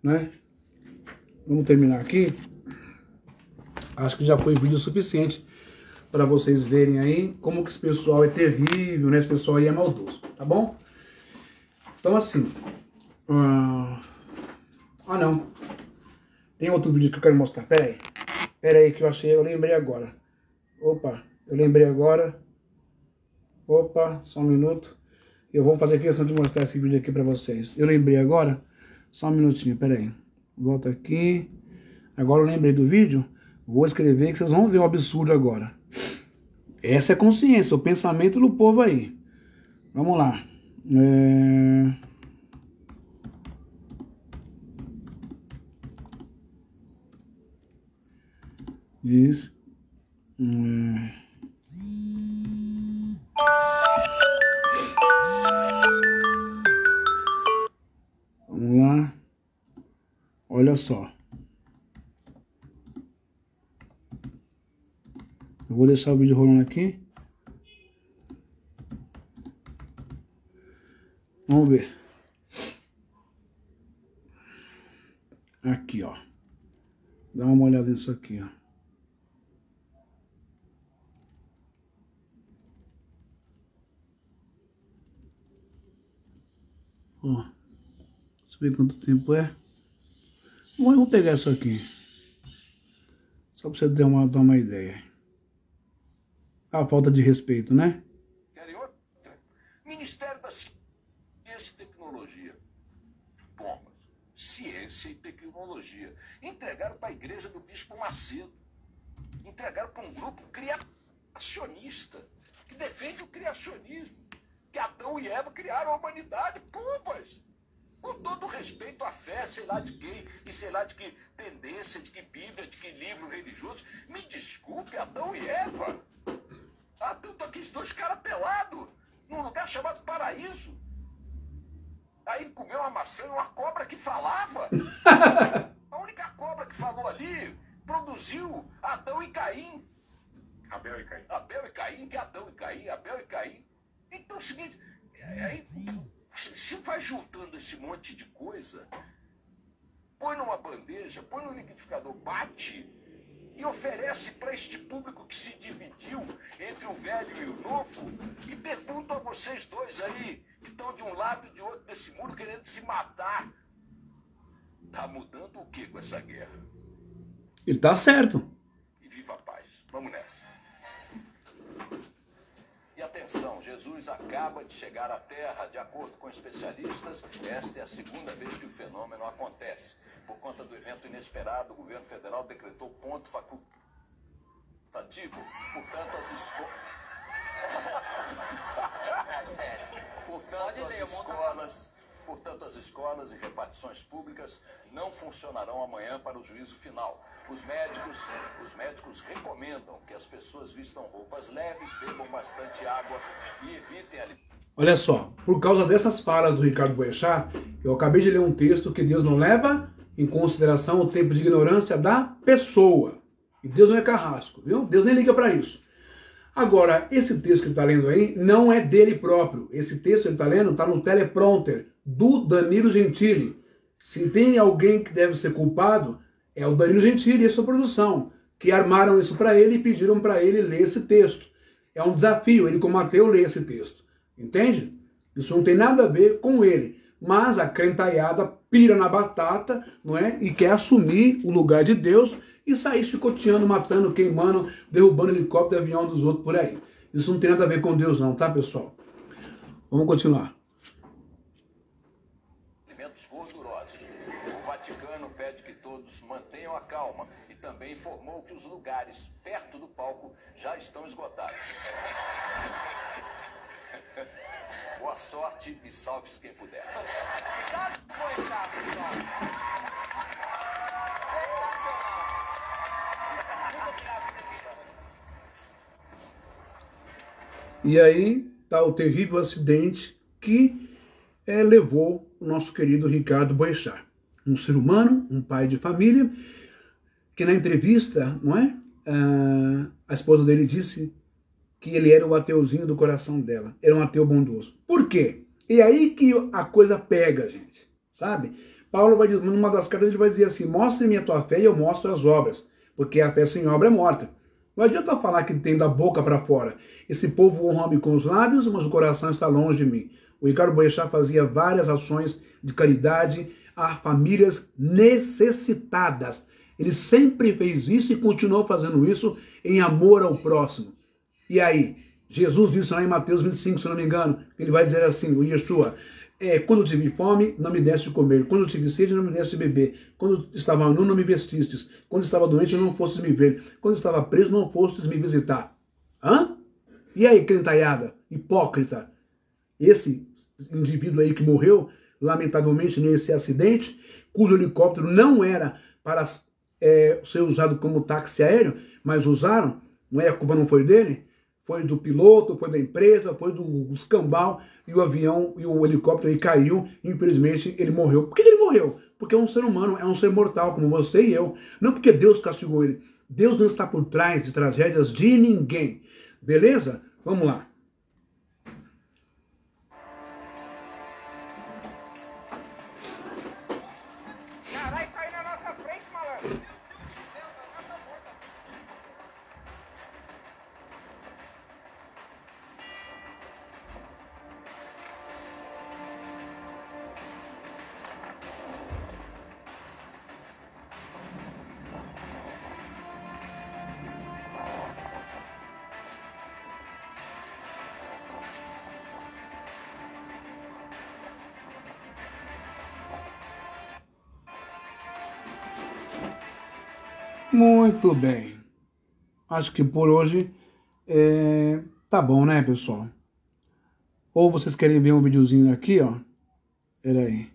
né? Vamos terminar aqui. Acho que já foi vídeo suficiente para vocês verem aí como que esse pessoal é terrível, né? Esse pessoal aí é maldoso, tá bom? Então assim... Ah, não. Tem outro vídeo que eu quero mostrar. Pera aí que eu lembrei agora. Opa, eu lembrei agora. Opa, só um minuto. Eu vou fazer questão de mostrar esse vídeo aqui pra vocês. Eu lembrei agora. Só um minutinho, pera aí. Volta aqui. Agora eu lembrei do vídeo. Vou escrever que vocês vão ver o absurdo agora. Essa é a consciência, o pensamento do povo aí. Vamos lá. Isso. Vamos lá. Olha só. Eu vou deixar o vídeo rolando aqui. Vamos ver. Aqui, ó. Dá uma olhada nisso aqui, ó. Ó. Deixa eu ver quanto tempo é. Vou pegar isso aqui. Só pra você dar uma ideia. A falta de respeito, né? Ministério da Ciência e Tecnologia. Bombas. Ciência e Tecnologia. Entregaram para a igreja do Bispo Macedo. Entregaram para um grupo criacionista, que defende o criacionismo. Que Adão e Eva criaram a humanidade. Bombas. Com todo respeito à fé, sei lá de quem, e sei lá de que tendência, de que Bíblia, de que livro religioso. Me desculpe, Adão e Eva. Adão, aqueles dois caras pelados, num lugar chamado Paraíso. Aí ele comeu uma maçã e uma cobra que falava. A única cobra que falou ali produziu Adão e Caim. Abel e Caim. Abel e Caim, que é Adão e Caim, Abel e Caim. Então é o seguinte, aí você vai juntando esse monte de coisa, põe numa bandeja, põe no liquidificador, bate e oferece para este público que se dividiu entre o velho e o novo, e pergunto a vocês dois aí, que estão de um lado e de outro desse muro querendo se matar, tá mudando o que com essa guerra? Ele tá certo. E viva a paz. Vamos nessa. E atenção, Jesus acaba de chegar à Terra. De acordo com especialistas, esta é a segunda vez que o fenômeno acontece. Por conta do evento inesperado, o governo federal decretou ponto facultativo. Portanto, as escolas... É sério. Portanto, as escolas e repartições públicas não funcionarão amanhã para o juízo final. Os médicos recomendam que as pessoas vistam roupas leves, bebam bastante água e evitem Olha só, por causa dessas falas do Ricardo Boechat, eu acabei de ler um texto que Deus não leva em consideração o tempo de ignorância da pessoa. E Deus não é carrasco, viu? Deus nem liga para isso. Agora, esse texto que ele está lendo aí não é dele próprio. Esse texto que ele está lendo está no teleprompter do Danilo Gentili. Se tem alguém que deve ser culpado, é o Danilo Gentili e a sua produção, que armaram isso para ele e pediram para ele ler esse texto. É um desafio, ele como ateu lê esse texto. Entende? Isso não tem nada a ver com ele. Mas a crentaiada pira na batata, não é? E quer assumir o lugar de Deus e sair chicoteando, matando, queimando, derrubando helicóptero e avião dos outros por aí. Isso não tem nada a ver com Deus não, tá, pessoal? Vamos continuar. alimentos gordurosos. O Vaticano pede que todos mantenham a calma e também informou que os lugares perto do palco já estão esgotados. Boa sorte e salve-se quem puder. Obrigado por deixar, pessoal. Sensacional. Muito obrigado por ter vindo. E aí está o terrível acidente que levou o nosso querido Ricardo Boechat. Um ser humano, um pai de família, que na entrevista, não é? A esposa dele disse que ele era o ateuzinho do coração dela. Era um ateu bondoso. Por quê? E aí que a coisa pega, gente. Sabe? Paulo vai dizer, numa das cartas ele vai dizer assim, mostre-me a tua fé e eu mostro as obras. Porque a fé sem obra é morta. Não adianta falar que tem da boca para fora. Esse povo honra-me com os lábios, mas o coração está longe de mim. O Ricardo Boechat fazia várias ações de caridade a famílias necessitadas. Ele sempre fez isso e continuou fazendo isso em amor ao próximo. E aí, Jesus disse lá em Mateus 25, se não me engano, ele vai dizer assim, o Yeshua, quando eu tive fome, não me deste de comer. Quando eu tive sede, não me deste de beber. Quando estava nu, não me vestistes. Quando estava doente, não fostes me ver. Quando estava preso, não fostes me visitar. Hã? E aí, crentaiada, hipócrita? Esse indivíduo aí que morreu, lamentavelmente, nesse acidente, cujo helicóptero não era para ser usado como táxi aéreo, mas usaram, a culpa não foi dele, foi do piloto, foi da empresa, foi do escambau, e o avião e o helicóptero aí caiu, e infelizmente ele morreu. Por que ele morreu? Porque é um ser humano, é um ser mortal, como você e eu. Não porque Deus castigou ele. Deus não está por trás de tragédias de ninguém. Beleza? Vamos lá. Caralho, caiu na nossa frente, malandro. Muito bem. Acho que por hoje tá bom, né, pessoal? Ou vocês querem ver um videozinho aqui, ó. Pera aí.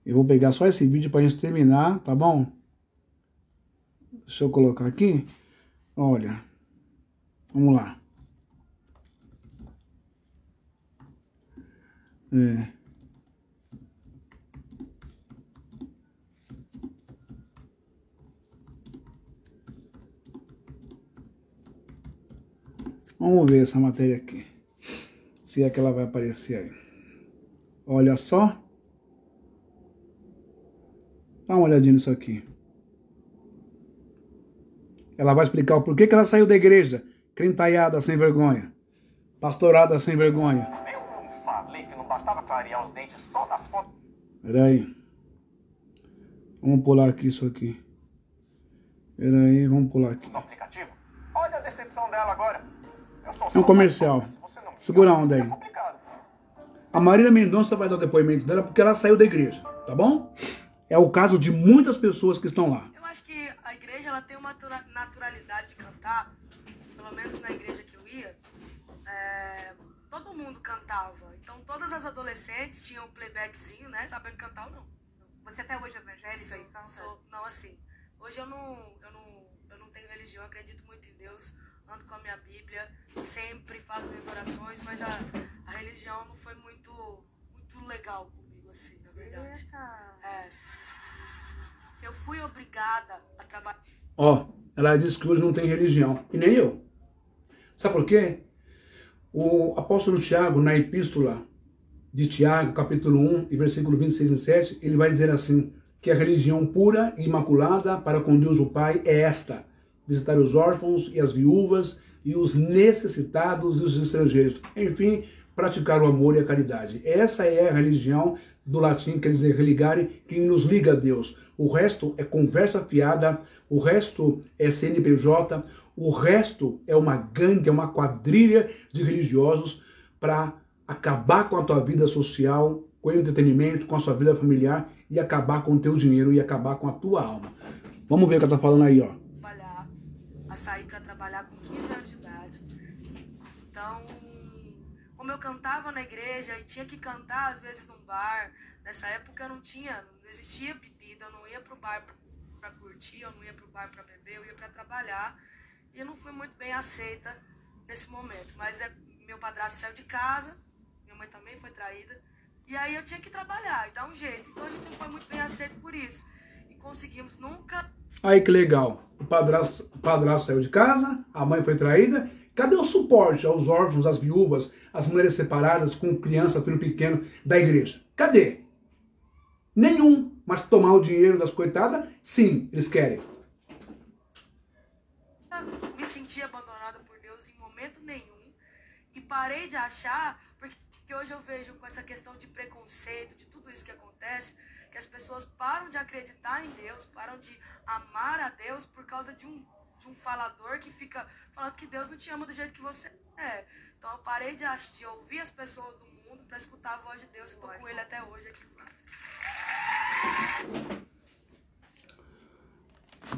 Eu vou pegar só esse vídeo pra gente terminar, tá bom? Deixa eu colocar aqui. Olha. Vamos lá. Vamos ver essa matéria aqui. Se é que ela vai aparecer aí. Olha só. Dá uma olhadinha nisso aqui. Ela vai explicar o porquê que ela saiu da igreja. Crentaiada sem vergonha. Pastorada sem vergonha. Eu não falei que não bastava clarear os dentes só das fotos. Peraí. Vamos pular aqui isso aqui. Peraí, vamos pular aqui. No aplicativo. Olha a decepção dela agora. Eu sou É um comercial. Segura a onda aí. É complicado. A Marília Mendonça vai dar o depoimento dela porque ela saiu da igreja, tá bom? É o caso de muitas pessoas que estão lá. Eu acho que a igreja ela tem uma naturalidade de cantar, pelo menos na igreja que eu ia, todo mundo cantava. Então todas as adolescentes tinham um playbackzinho, né? Sabendo cantar ou não. Você até hoje é evangélica e canta? Não, assim. Hoje eu não tenho religião, acredito muito em Deus, ando com a minha Bíblia, sempre faço minhas orações, mas a religião não foi muito legal comigo, assim, na verdade. Eu fui obrigada a trabalhar. Ó, ela disse que hoje não tem religião. E nem eu. Sabe por quê? O apóstolo Tiago, na epístola de Tiago, capítulo 1, e versículo 26 e 7, ele vai dizer assim, que a religião pura e imaculada para com Deus o Pai é esta: visitar os órfãos e as viúvas e os necessitados e os estrangeiros. Enfim, praticar o amor e a caridade. Essa é a religião do latim, quer dizer, religare, que nos liga a Deus. O resto é conversa fiada, o resto é CNPJ, o resto é uma gangue, é uma quadrilha de religiosos para acabar com a tua vida social, com o entretenimento, com a sua vida familiar e acabar com o teu dinheiro e acabar com a tua alma. Vamos ver o que ela tá falando aí, ó. A sair para trabalhar com 15 anos de idade. Então, como eu cantava na igreja e tinha que cantar às vezes num bar, nessa época não existia bebida, eu não ia pro bar para curtir, eu não ia pro bar para beber, eu ia para trabalhar. E eu não fui muito bem aceita nesse momento, mas meu padrasto saiu de casa, minha mãe também foi traída, e aí eu tinha que trabalhar e dar um jeito. Então a gente não foi muito bem aceito por isso. E conseguimos nunca... Aí que legal. O padrasto saiu de casa, a mãe foi traída. Cadê o suporte aos órfãos, às viúvas, às mulheres separadas, com criança, filho pequeno da igreja? Cadê? Nenhum. Mas tomar o dinheiro das coitadas, sim, eles querem. Me senti abandonada por Deus em momento nenhum. E parei de achar, porque hoje eu vejo com essa questão de preconceito, de tudo isso que acontece, que as pessoas param de acreditar em Deus, param de amar a Deus por causa de um falador que fica falando que Deus não te ama do jeito que você é. Então eu parei de ouvir as pessoas do mundo para escutar a voz de Deus e estou com ele até hoje aqui do lado.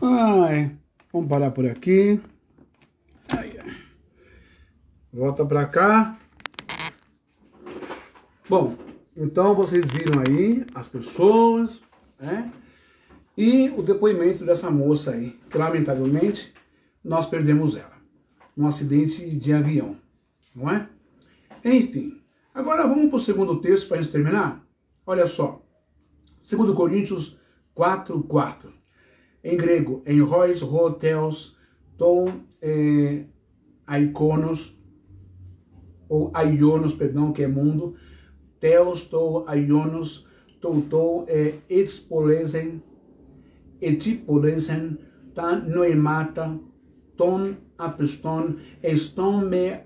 Ai, vamos parar por aqui. Ai, ai. Volta pra cá. Bom, então vocês viram aí as pessoas, né? E o depoimento dessa moça aí, que lamentavelmente nós perdemos ela num acidente de avião, não é? Enfim, agora vamos para o segundo texto para a gente terminar. Olha só, 2 Coríntios 4:4. Em grego, em rois, theos, tou, aikonos, ou aionos, perdão, que é mundo, theos, tou, aionos, tou, etspolesen, etipolesen, tan noemata, ton apiston, eston me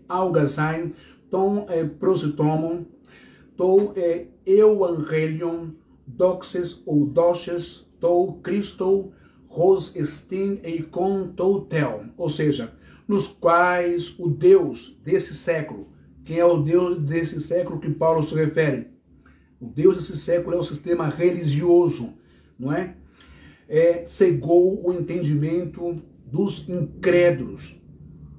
algazain, ton prositomon, tou evangelion, doxes ou doxes, tou Christo, ros estin e con tou tel. Ou seja, nos quais o Deus desse século, quem é o Deus desse século que Paulo se refere? O Deus desse século é o sistema religioso, não é? Cegou o entendimento dos incrédulos,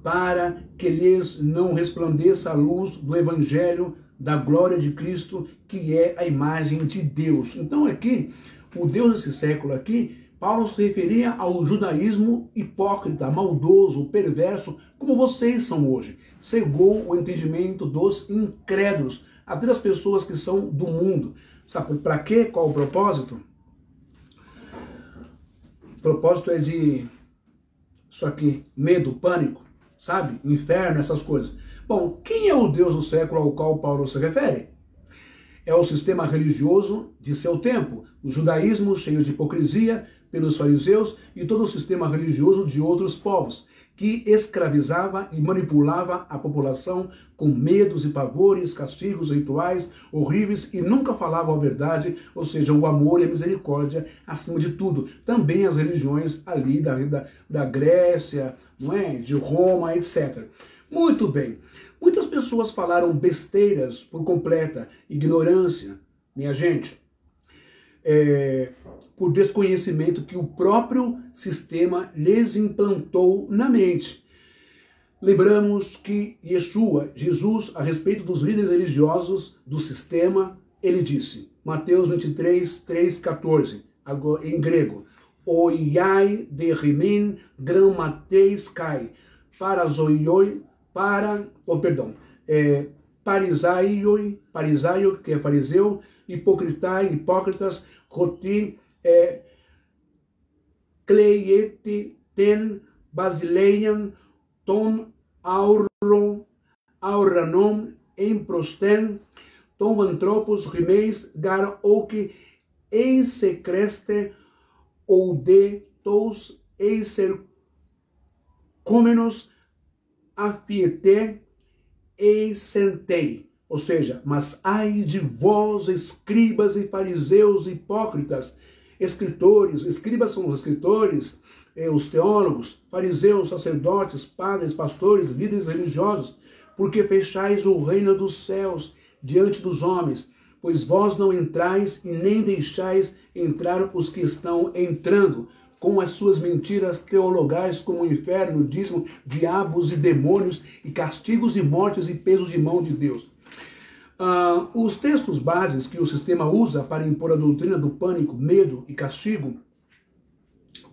para que lhes não resplandeça a luz do Evangelho da glória de Cristo, que é a imagem de Deus. Então aqui, o Deus desse século aqui, Paulo se referia ao judaísmo hipócrita, maldoso, perverso, como vocês são hoje. Cegou o entendimento dos incrédulos, até das pessoas que são do mundo. Sabe para quê? Qual o propósito? O propósito é de, isso aqui, medo, pânico, sabe? Inferno, essas coisas. Bom, quem é o Deus do século ao qual Paulo se refere? É o sistema religioso de seu tempo, o judaísmo cheio de hipocrisia pelos fariseus e todo o sistema religioso de outros povos, que escravizava e manipulava a população com medos e pavores, castigos, rituais horríveis e nunca falava a verdade, ou seja, o amor e a misericórdia acima de tudo. Também as religiões ali da Grécia, não é? De Roma, etc. Muito bem. Muitas pessoas falaram besteiras por completa ignorância, minha gente, por desconhecimento que o próprio sistema lhes implantou na mente. Lembramos que Yeshua, Jesus, a respeito dos líderes religiosos do sistema, ele disse, Mateus 23, 3, 14, em grego, Oiai de rimin grammateis kai, parazoioi, parisaio, que é fariseu, hipocritai, hipócritas, roti, cleiete, ten, basileian, ton, auranom, emprosten, ton anthropos, rimeis, gar oque, secreste, ou de tos, ser comenos, afiete, sentei. Ou seja, mas ai de vós, escribas e fariseus hipócritas, escritores, escribas são os escritores, os teólogos, fariseus, sacerdotes, padres, pastores, líderes religiosos, porque fechais o reino dos céus diante dos homens, pois vós não entrais e nem deixais entrar os que estão entrando, com as suas mentiras teologais como o inferno, dízimo, diabos e demônios, e castigos e mortes e pesos de mão de Deus. Os textos bases que o sistema usa para impor a doutrina do pânico, medo e castigo,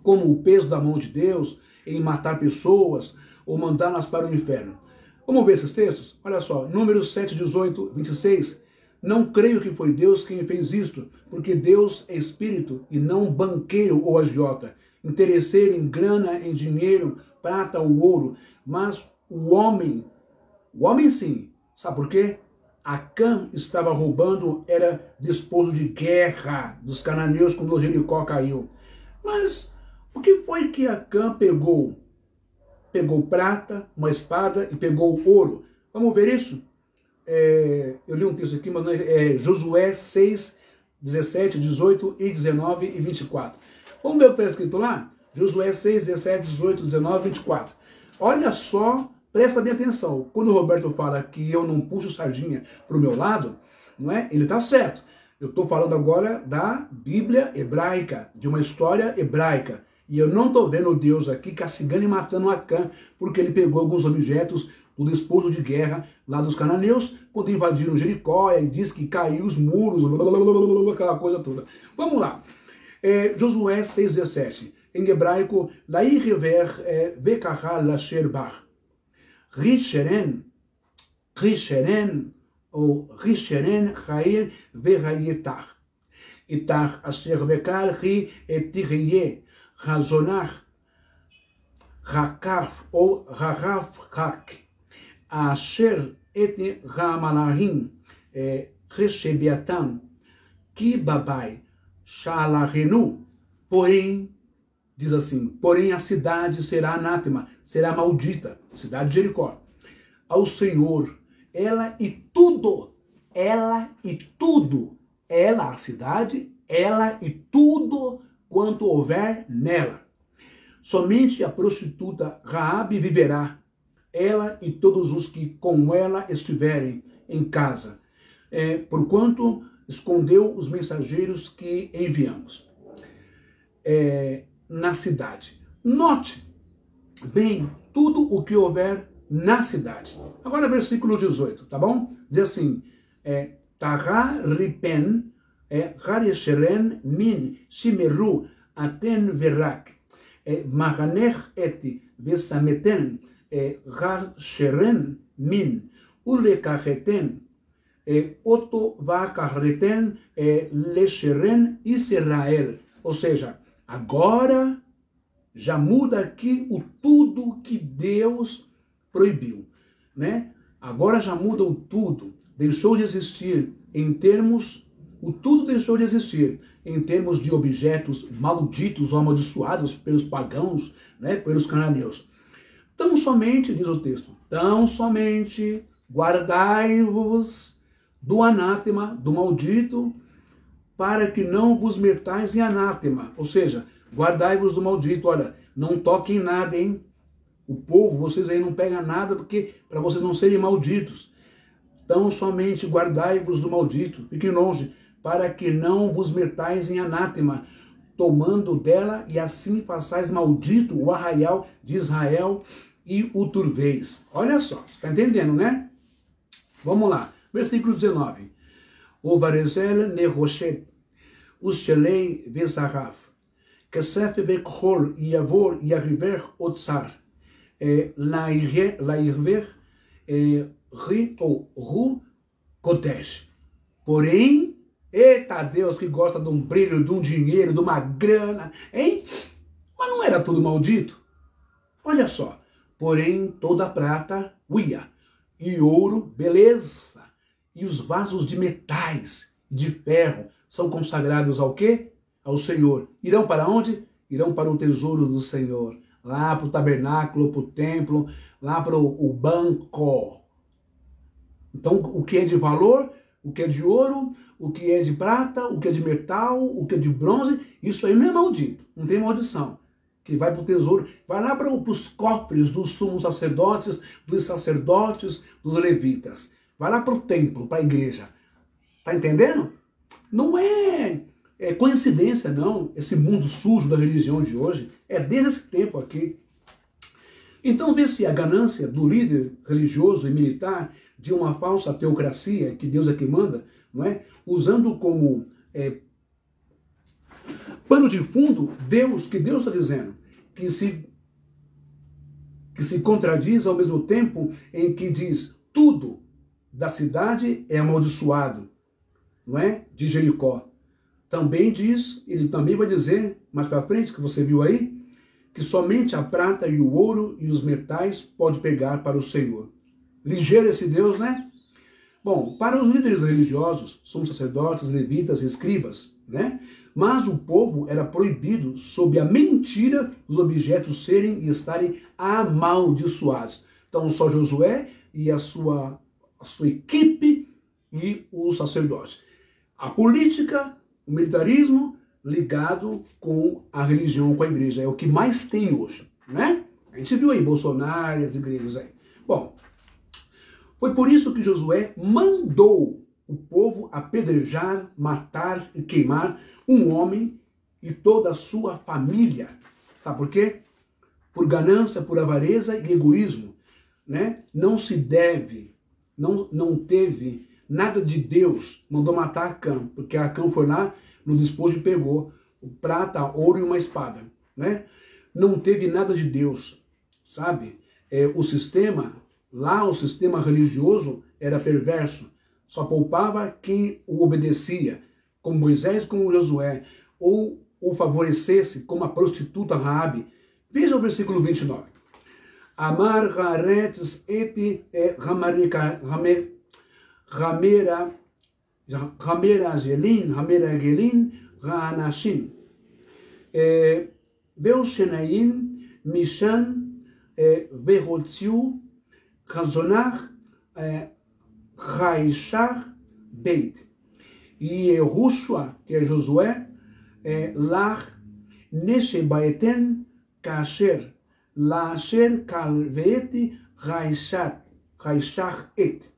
como o peso da mão de Deus em matar pessoas ou mandá-las para o inferno. Vamos ver esses textos? Olha só, Números 7, 18, 26. Não creio que foi Deus quem fez isto, porque Deus é espírito e não banqueiro ou agiota, interesseiro em grana, em dinheiro, prata ou ouro, mas o homem sim, sabe por quê? Acã estava roubando, era despojo de guerra dos cananeus quando Jericó caiu. Mas o que foi que Acã pegou? Pegou prata, uma espada e pegou ouro. Vamos ver isso? Eu li um texto aqui, mas não é Josué 6, 17, 18 e 19 e 24. Vamos ver o que está escrito lá? Josué 6, 17, 18, 19 e 24. Olha só, presta bem atenção. Quando o Roberto fala que eu não puxo sardinha para o meu lado, não é? Ele está certo. Eu estou falando agora da Bíblia hebraica, de uma história hebraica. E eu não estou vendo Deus aqui castigando e matando Acã, porque ele pegou alguns objetos do despojo de guerra lá dos cananeus, quando invadiram Jericó, e diz que caiu os muros, aquela coisa toda. Vamos lá. Josué 6,17. Em hebraico, Lai rever vekachal lasher bar. Richeren, ou Richeren chair verhayetar. Itach asher vekal ri etirye. Razonach, Rakaf ou Raraf Rak, Asher et Ramalahim, Rechebiatan, Kibabai, Shalahenu. Porém, diz assim, porém a cidade será anátema, será maldita, cidade de Jericó, ao Senhor, ela, a cidade, ela e tudo quanto houver nela. Somente a prostituta Raabe viverá, ela e todos os que com ela estiverem em casa, porquanto escondeu os mensageiros que enviamos na cidade. Note bem tudo o que houver na cidade. Agora versículo 18, tá bom? Diz assim, Tará ripen, Haresheren min shimeru aten verak, Mahanech et vesameten, Haresheren min ulekacheten, Oto vakareten lesheren Israel. Ou seja, agora já muda aqui o tudo que Deus proibiu, né? Agora já muda o tudo, deixou de existir em termos, o tudo deixou de existir em termos de objetos malditos ou amaldiçoados pelos pagãos, né, pelos cananeus. Tão somente, diz o texto, tão somente guardai-vos do anátema, do maldito, para que não vos metais em anátema. Ou seja, guardai-vos do maldito. Olha, não toquem nada, hein? O povo, vocês aí não pegam nada, porque para vocês não serem malditos. Tão somente guardai-vos do maldito. Fiquem longe, para que não vos metais em anátema, tomando dela, e assim façais maldito o arraial de Israel e o turveis. Olha só, está entendendo, né? Vamos lá, versículo 19. O varezel neroshet, ushelei vesaraf, kesef vekhol yavor yaviver otsar, lairver ri ou ru kodesh. Porém, eita Deus que gosta de um brilho, de um dinheiro, de uma grana, hein? Mas não era tudo maldito? Olha só, porém toda prata, uia, e ouro, beleza, e os vasos de metais e de ferro são consagrados ao quê? Ao Senhor. Irão para onde? Irão para o tesouro do Senhor, lá para o tabernáculo, para o templo, lá para o banco. Então, o que é de valor, o que é de ouro, o que é de prata, o que é de metal, o que é de bronze, isso aí não é maldito, não tem maldição. Que vai para o tesouro, vai lá para os cofres dos sumos sacerdotes, dos levitas. Vai lá para o templo, para a igreja. Tá entendendo? Não é coincidência, não, esse mundo sujo da religião de hoje. É desde esse tempo aqui. Então vê-se a ganância do líder religioso e militar de uma falsa teocracia, que Deus é que manda, não é? Usando como pano de fundo Deus, que Deus está dizendo que se que se contradiz ao mesmo tempo em que diz tudo da cidade é amaldiçoado, não é? De Jericó. Também diz, ele também vai dizer, mais para frente, que você viu aí, que somente a prata e o ouro e os metais pode pegar para o Senhor. Ligeiro esse Deus, né? Bom, para os líderes religiosos, somos sacerdotes, levitas e escribas, né? Mas o povo era proibido, sob a mentira, os objetos serem e estarem amaldiçoados. Então, só Josué e a sua equipe e os sacerdotes. A política, o militarismo, ligado com a religião, com a igreja. É o que mais tem hoje, né? A gente viu aí Bolsonaro, as igrejas aí. Bom, foi por isso que Josué mandou o povo apedrejar, matar e queimar um homem e toda a sua família. Sabe por quê? Por ganância, por avareza e egoísmo, né? Não se deve, não teve nada de Deus. Mandou matar Acã, porque Acã foi lá no despojo e pegou o prata, ouro e uma espada, né? Não teve nada de Deus, sabe? O sistema religioso era perverso. Só poupava quem o obedecia, como Moisés, como Josué, ou o favorecesse, como a prostituta Raabe. Veja o versículo 29. Amar Haaretz et Ramera Gelin, Raanashim. Beushenaim, Mishan, Verotziu, Razonach, Raishar, Beit. E Yehoshua, que é Josué, Lach, Neshebaeten, Kasher, Laasher, Kalveeti, Raishar et.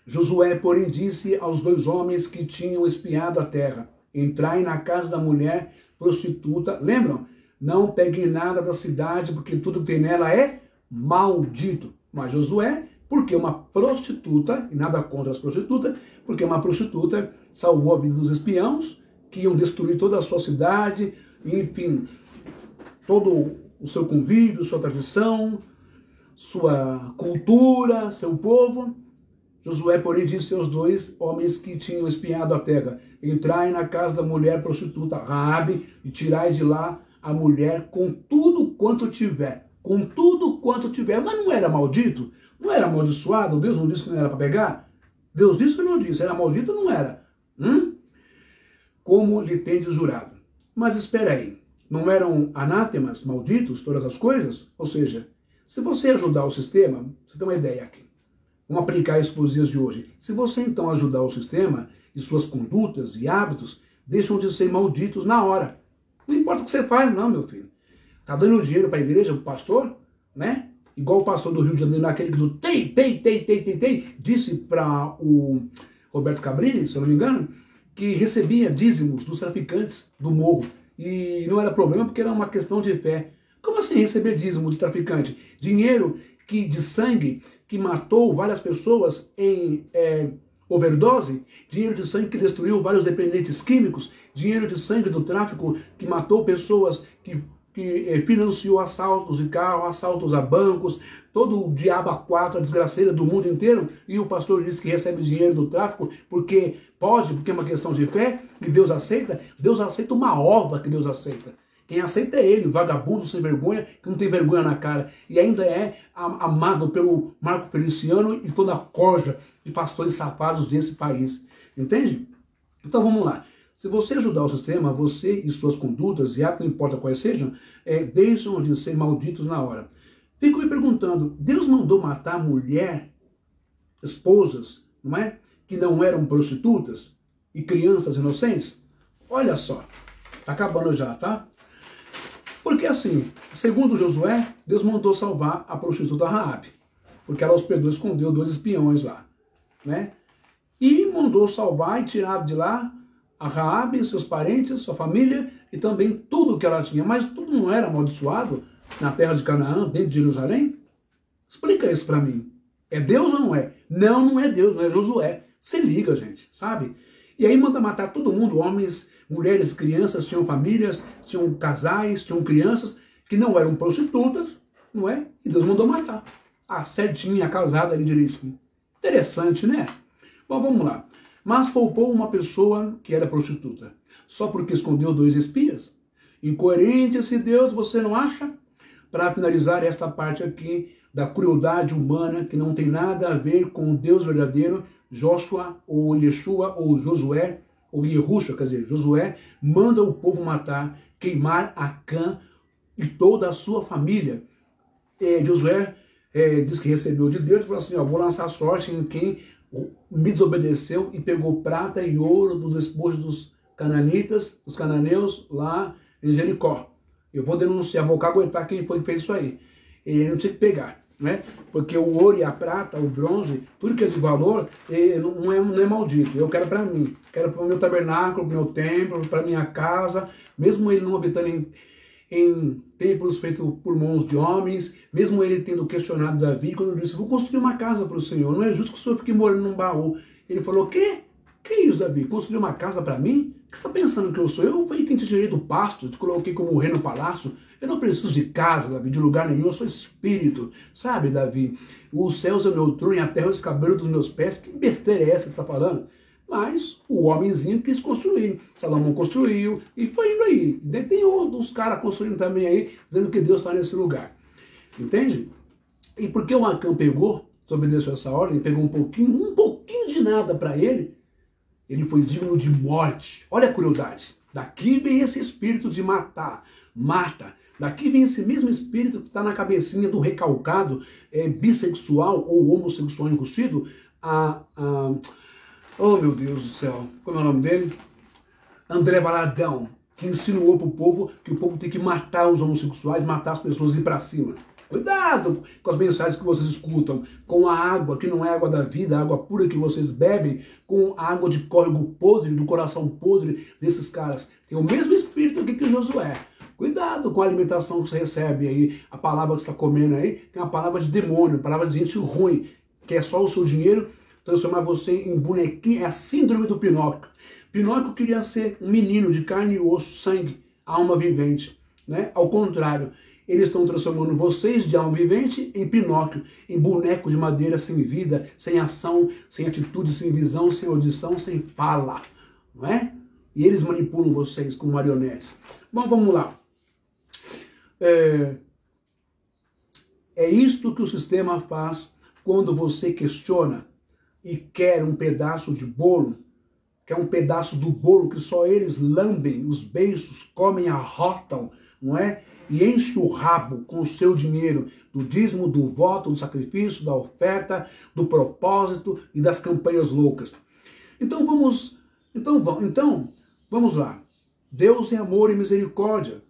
Josué, porém, disse aos 2 homens que tinham espiado a terra: entrai na casa da mulher prostituta. Lembram? Não peguem nada da cidade, porque tudo que tem nela é maldito. Mas Josué, porque uma prostituta, e nada contra as prostitutas, porque uma prostituta salvou a vida dos espiãos, que iam destruir toda a sua cidade, enfim, todo o seu convívio, sua tradição, sua cultura, seu povo. Josué, porém, disse aos 2 homens que tinham espiado a terra: entrai na casa da mulher prostituta Raabe e tirai de lá a mulher com tudo quanto tiver. Com tudo quanto tiver. Mas não era maldito? Não era amaldiçoado? Deus não disse que não era para pegar? Deus disse que não disse. Era maldito ou não era? Como lhe tendes jurado. Mas espera aí. Não eram anátemas, malditos, todas as coisas? Ou seja, se você ajudar o sistema, você tem uma ideia aqui. Vamos aplicar isso para os dias de hoje. Se você então ajudar o sistema e suas condutas e hábitos deixam de ser malditos na hora. Não importa o que você faz, não, meu filho. Tá dando dinheiro para a igreja, para o pastor, né? Igual o pastor do Rio de Janeiro, aquele que do disse para o Roberto Cabrini, se eu não me engano, que recebia dízimos dos traficantes do morro. E não era problema porque era uma questão de fé. Como assim receber dízimo de traficante? Dinheiro de sangue que matou várias pessoas em overdose, dinheiro de sangue que destruiu vários dependentes químicos, dinheiro de sangue do tráfico que matou pessoas, que financiou assaltos de carro, assaltos a bancos, todo o diabo a quatro, a desgraceira do mundo inteiro, e o pastor diz que recebe dinheiro do tráfico porque pode, porque é uma questão de fé, e Deus aceita uma ova que Deus aceita. Quem aceita é ele, o vagabundo sem vergonha, que não tem vergonha na cara, e ainda é amado pelo Marco Feliciano e toda a corja de pastores safados desse país. Entende? Então vamos lá. Se você ajudar o sistema, você e suas condutas, e não importa quais sejam, deixam de ser malditos na hora. Fico me perguntando, Deus mandou matar mulher, esposas, não é? Que não eram prostitutas e crianças inocentes? Olha só, tá acabando já, tá? Porque assim, segundo Josué, Deus mandou salvar a prostituta Raabe, porque ela hospedou, escondeu 2 espiões lá, né? E mandou salvar e tirar de lá a Raabe, seus parentes, sua família e também tudo que ela tinha. Mas tudo não era amaldiçoado na terra de Canaã, dentro de Jerusalém? Explica isso para mim. É Deus ou não é? Não, não é Deus, não é Josué. Se liga, gente, sabe? E aí manda matar todo mundo, homens, mulheres, crianças, tinham famílias, tinham casais, tinham crianças que não eram prostitutas, não é? E Deus mandou matar. A certinha, a casada ali direitinho. Interessante, né? Bom, vamos lá. Mas poupou uma pessoa que era prostituta, só porque escondeu 2 espias? Incoerente esse Deus, você não acha? Para finalizar esta parte aqui da crueldade humana, que não tem nada a ver com o Deus verdadeiro, Joshua, ou Yeshua, ou Josué, ou Yehusha, quer dizer, Josué, manda o povo matar, queimar Acã e toda a sua família. Josué diz que recebeu de Deus e falou assim, ó, vou lançar sorte em quem me desobedeceu e pegou prata e ouro dos despojos dos cananitas, dos cananeus lá em Jericó. Eu vou denunciar, vou caguetar quem foi que fez isso aí. Ele não tinha que pegar, né? Porque o ouro e a prata, o bronze, tudo que é de valor, não é maldito. Eu quero para mim, quero para o meu tabernáculo, para o meu templo, para minha casa, mesmo ele não habitando em templos feitos por mãos de homens, mesmo ele tendo questionado Davi, quando ele disse, vou construir uma casa para o Senhor, não é justo que o Senhor fique morando num baú. Ele falou, que isso, Davi? Construir uma casa para mim? O que você está pensando que eu sou? Eu fui quem te tirei do pasto, te coloquei como rei no palácio. Eu não preciso de casa, Davi, de lugar nenhum, eu sou espírito. Sabe, Davi? Os céus é o meu trono e a terra é os cabelos dos meus pés. Que besteira é essa que você está falando? Mas o homenzinho quis construir. Salomão construiu e foi indo aí. Tem outros caras construindo também aí, dizendo que Deus está nesse lugar. Entende? E porque o Acã pegou, desobedeceu essa ordem, pegou um pouquinho de nada para ele foi digno de morte. Olha a crueldade. Daqui vem esse espírito de matar, mata. Daqui vem esse mesmo espírito que está na cabecinha do recalcado, bissexual ou homossexual enrustido, oh, meu Deus do céu, como é o nome dele? André Valadão, que insinuou para o povo que o povo tem que matar os homossexuais, matar as pessoas e ir para cima. Cuidado com as mensagens que vocês escutam, com a água que não é água da vida, a água pura que vocês bebem, com a água de córrego podre, do coração podre desses caras. Tem o mesmo espírito aqui que Josué. Cuidado com a alimentação que você recebe aí, a palavra que você está comendo aí, que é uma palavra de demônio, palavra de gente ruim, que é só o seu dinheiro, transformar você em bonequinho. É a síndrome do Pinóquio. Pinóquio queria ser um menino de carne e osso, sangue, alma vivente, né? Ao contrário, eles estão transformando vocês de alma vivente em Pinóquio, em boneco de madeira sem vida, sem ação, sem atitude, sem visão, sem audição, sem fala, não é? E eles manipulam vocês com marionetes. Bom, vamos lá. É isto que o sistema faz quando você questiona e quer um pedaço de bolo, quer um pedaço do bolo que só eles lambem, os beiços, comem, arrotam, não é? E enche o rabo com o seu dinheiro do dízimo, do voto, do sacrifício, da oferta, do propósito e das campanhas loucas. Então vamos lá. Deus é amor e misericórdia.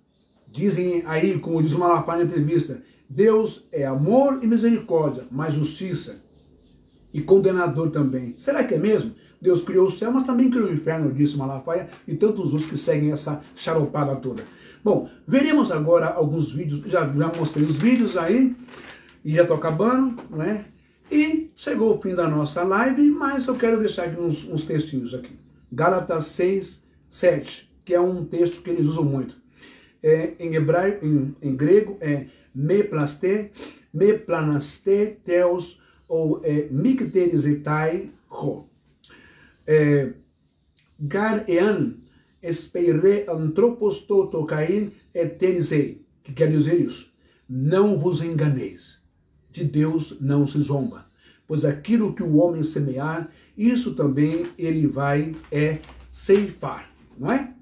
Dizem aí, como diz o Malafaia na entrevista, Deus é amor e misericórdia, mas justiça e condenador também. Será que é mesmo? Deus criou o céu, mas também criou o inferno, disse Malafaia, e tantos outros que seguem essa charopada toda. Bom, veremos agora alguns vídeos, já mostrei os vídeos aí, e já estou acabando, né? E chegou o fim da nossa live, mas eu quero deixar aqui uns textinhos aqui. Gálatas 6, 7, que é um texto que eles usam muito. Em hebraico, em grego, é me planaste teos, ou mikterizetai ho. Gar ean espeire anthropos totocain eterizei, que quer dizer isso. Não vos enganeis, de Deus não se zomba, pois aquilo que o homem semear, isso também ele vai ceifar, não é?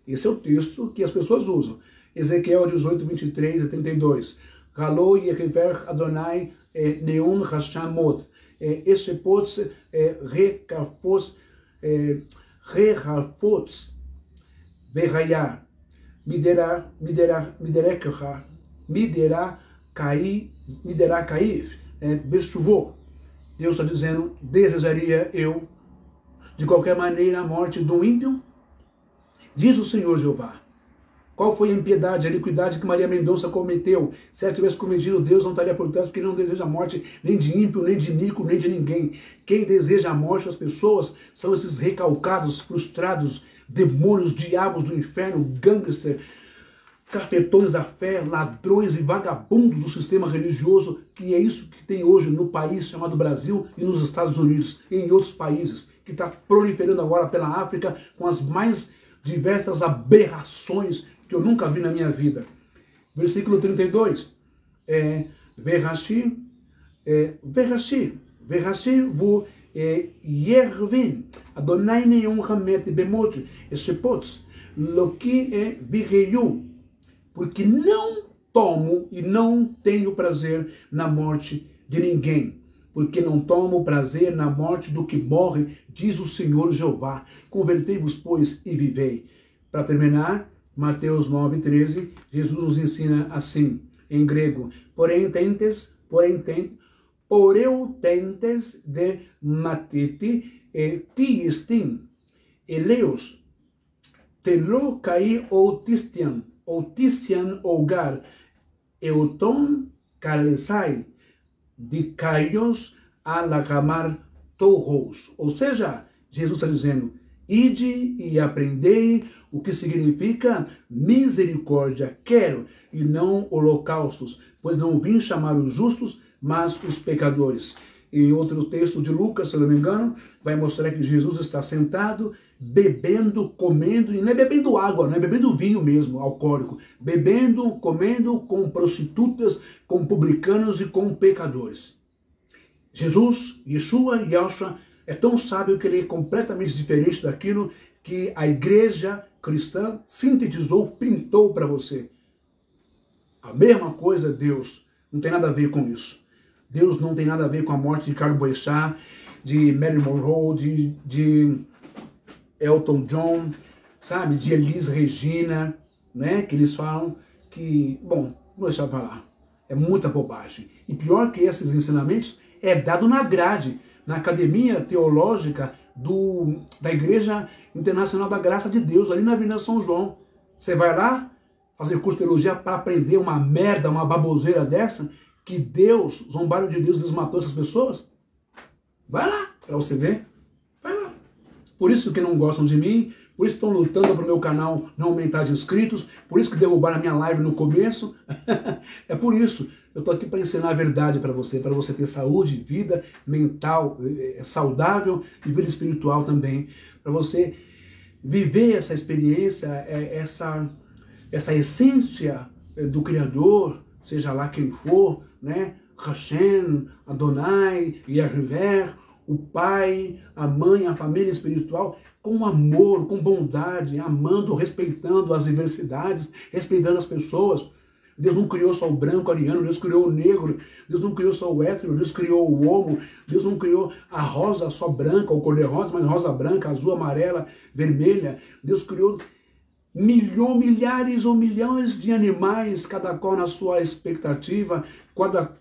Esse é o texto que as pessoas usam. Ezequiel 18, 23 e 32. Hallo yehiver Adonai neum hashamot. Eshepot recafos verraya midera cair bestuvô. Deus está dizendo, desejaria eu de qualquer maneira a morte do ímpio? Diz o Senhor Jeová. Qual foi a impiedade, a iniquidade que Maria Mendonça cometeu? Se ela tivesse cometido, Deus não estaria por trás, porque não deseja a morte nem de ímpio, nem de níquo, nem de ninguém. Quem deseja a morte das pessoas são esses recalcados, frustrados, demônios, diabos do inferno, gangster, cafetões da fé, ladrões e vagabundos do sistema religioso, que é isso que tem hoje no país chamado Brasil e nos Estados Unidos e em outros países, que está proliferando agora pela África com as mais diversas aberrações que eu nunca vi na minha vida. Versículo 32. Verashi vu yervin Adonai neum hamet bemot eshepots loki e vireyu, porque não tomo e não tenho prazer na morte de ninguém, porque não tomo prazer na morte do que morre, diz o Senhor Jeová. Convertei-vos, pois, e vivei. Para terminar, Mateus 9:13, Jesus nos ensina assim, em grego, poreu tentes de matiti e tiistin, eleus, telo kai outistian ogar, euton kalesai, de caios a lacamar torros. Ou seja, Jesus está dizendo, ide e aprendei o que significa misericórdia, quero, e não holocaustos, pois não vim chamar os justos, mas os pecadores. Em outro texto de Lucas, se não me engano, vai mostrar que Jesus está sentado, bebendo, comendo, e não é bebendo água, não é bebendo vinho mesmo, alcoólico, bebendo, comendo com prostitutas, com publicanos e com pecadores. Jesus, Yahshua, é tão sábio que ele é completamente diferente daquilo que a igreja cristã sintetizou, pintou para você. A mesma coisa, Deus, não tem nada a ver com isso. Deus não tem nada a ver com a morte de Carlos Boechat, de Marilyn Monroe, de Elton John, sabe, de Elis Regina, né, que eles falam que, bom, vou deixar para lá, é muita bobagem. E pior que esses ensinamentos é dado na grade, na Academia Teológica da Igreja Internacional da Graça de Deus, ali na Avenida São João. Você vai lá fazer curso de teologia para aprender uma merda, uma baboseira dessa, que Deus, zombaram de Deus, desmatou essas pessoas? Vai lá, para você ver. Vai lá. Por isso que não gostam de mim, por isso estão lutando para o meu canal não aumentar de inscritos, por isso que derrubaram a minha live no começo. É por isso. Eu estou aqui para ensinar a verdade para você ter saúde, vida mental saudável e vida espiritual também. Para você viver essa experiência, essa essência do Criador, seja lá quem for, né? Hashem, Adonai, Yahvé, o pai, a mãe, a família espiritual, com amor, com bondade, amando, respeitando as diversidades, respeitando as pessoas. Deus não criou só o branco, o ariano, Deus criou o negro, Deus não criou só o hétero, Deus criou o homo, Deus não criou a rosa só branca, ou cor-de-rosa, mas rosa branca, azul, amarela, vermelha. Deus criou milhares ou milhões de animais, cada qual na sua expectativa,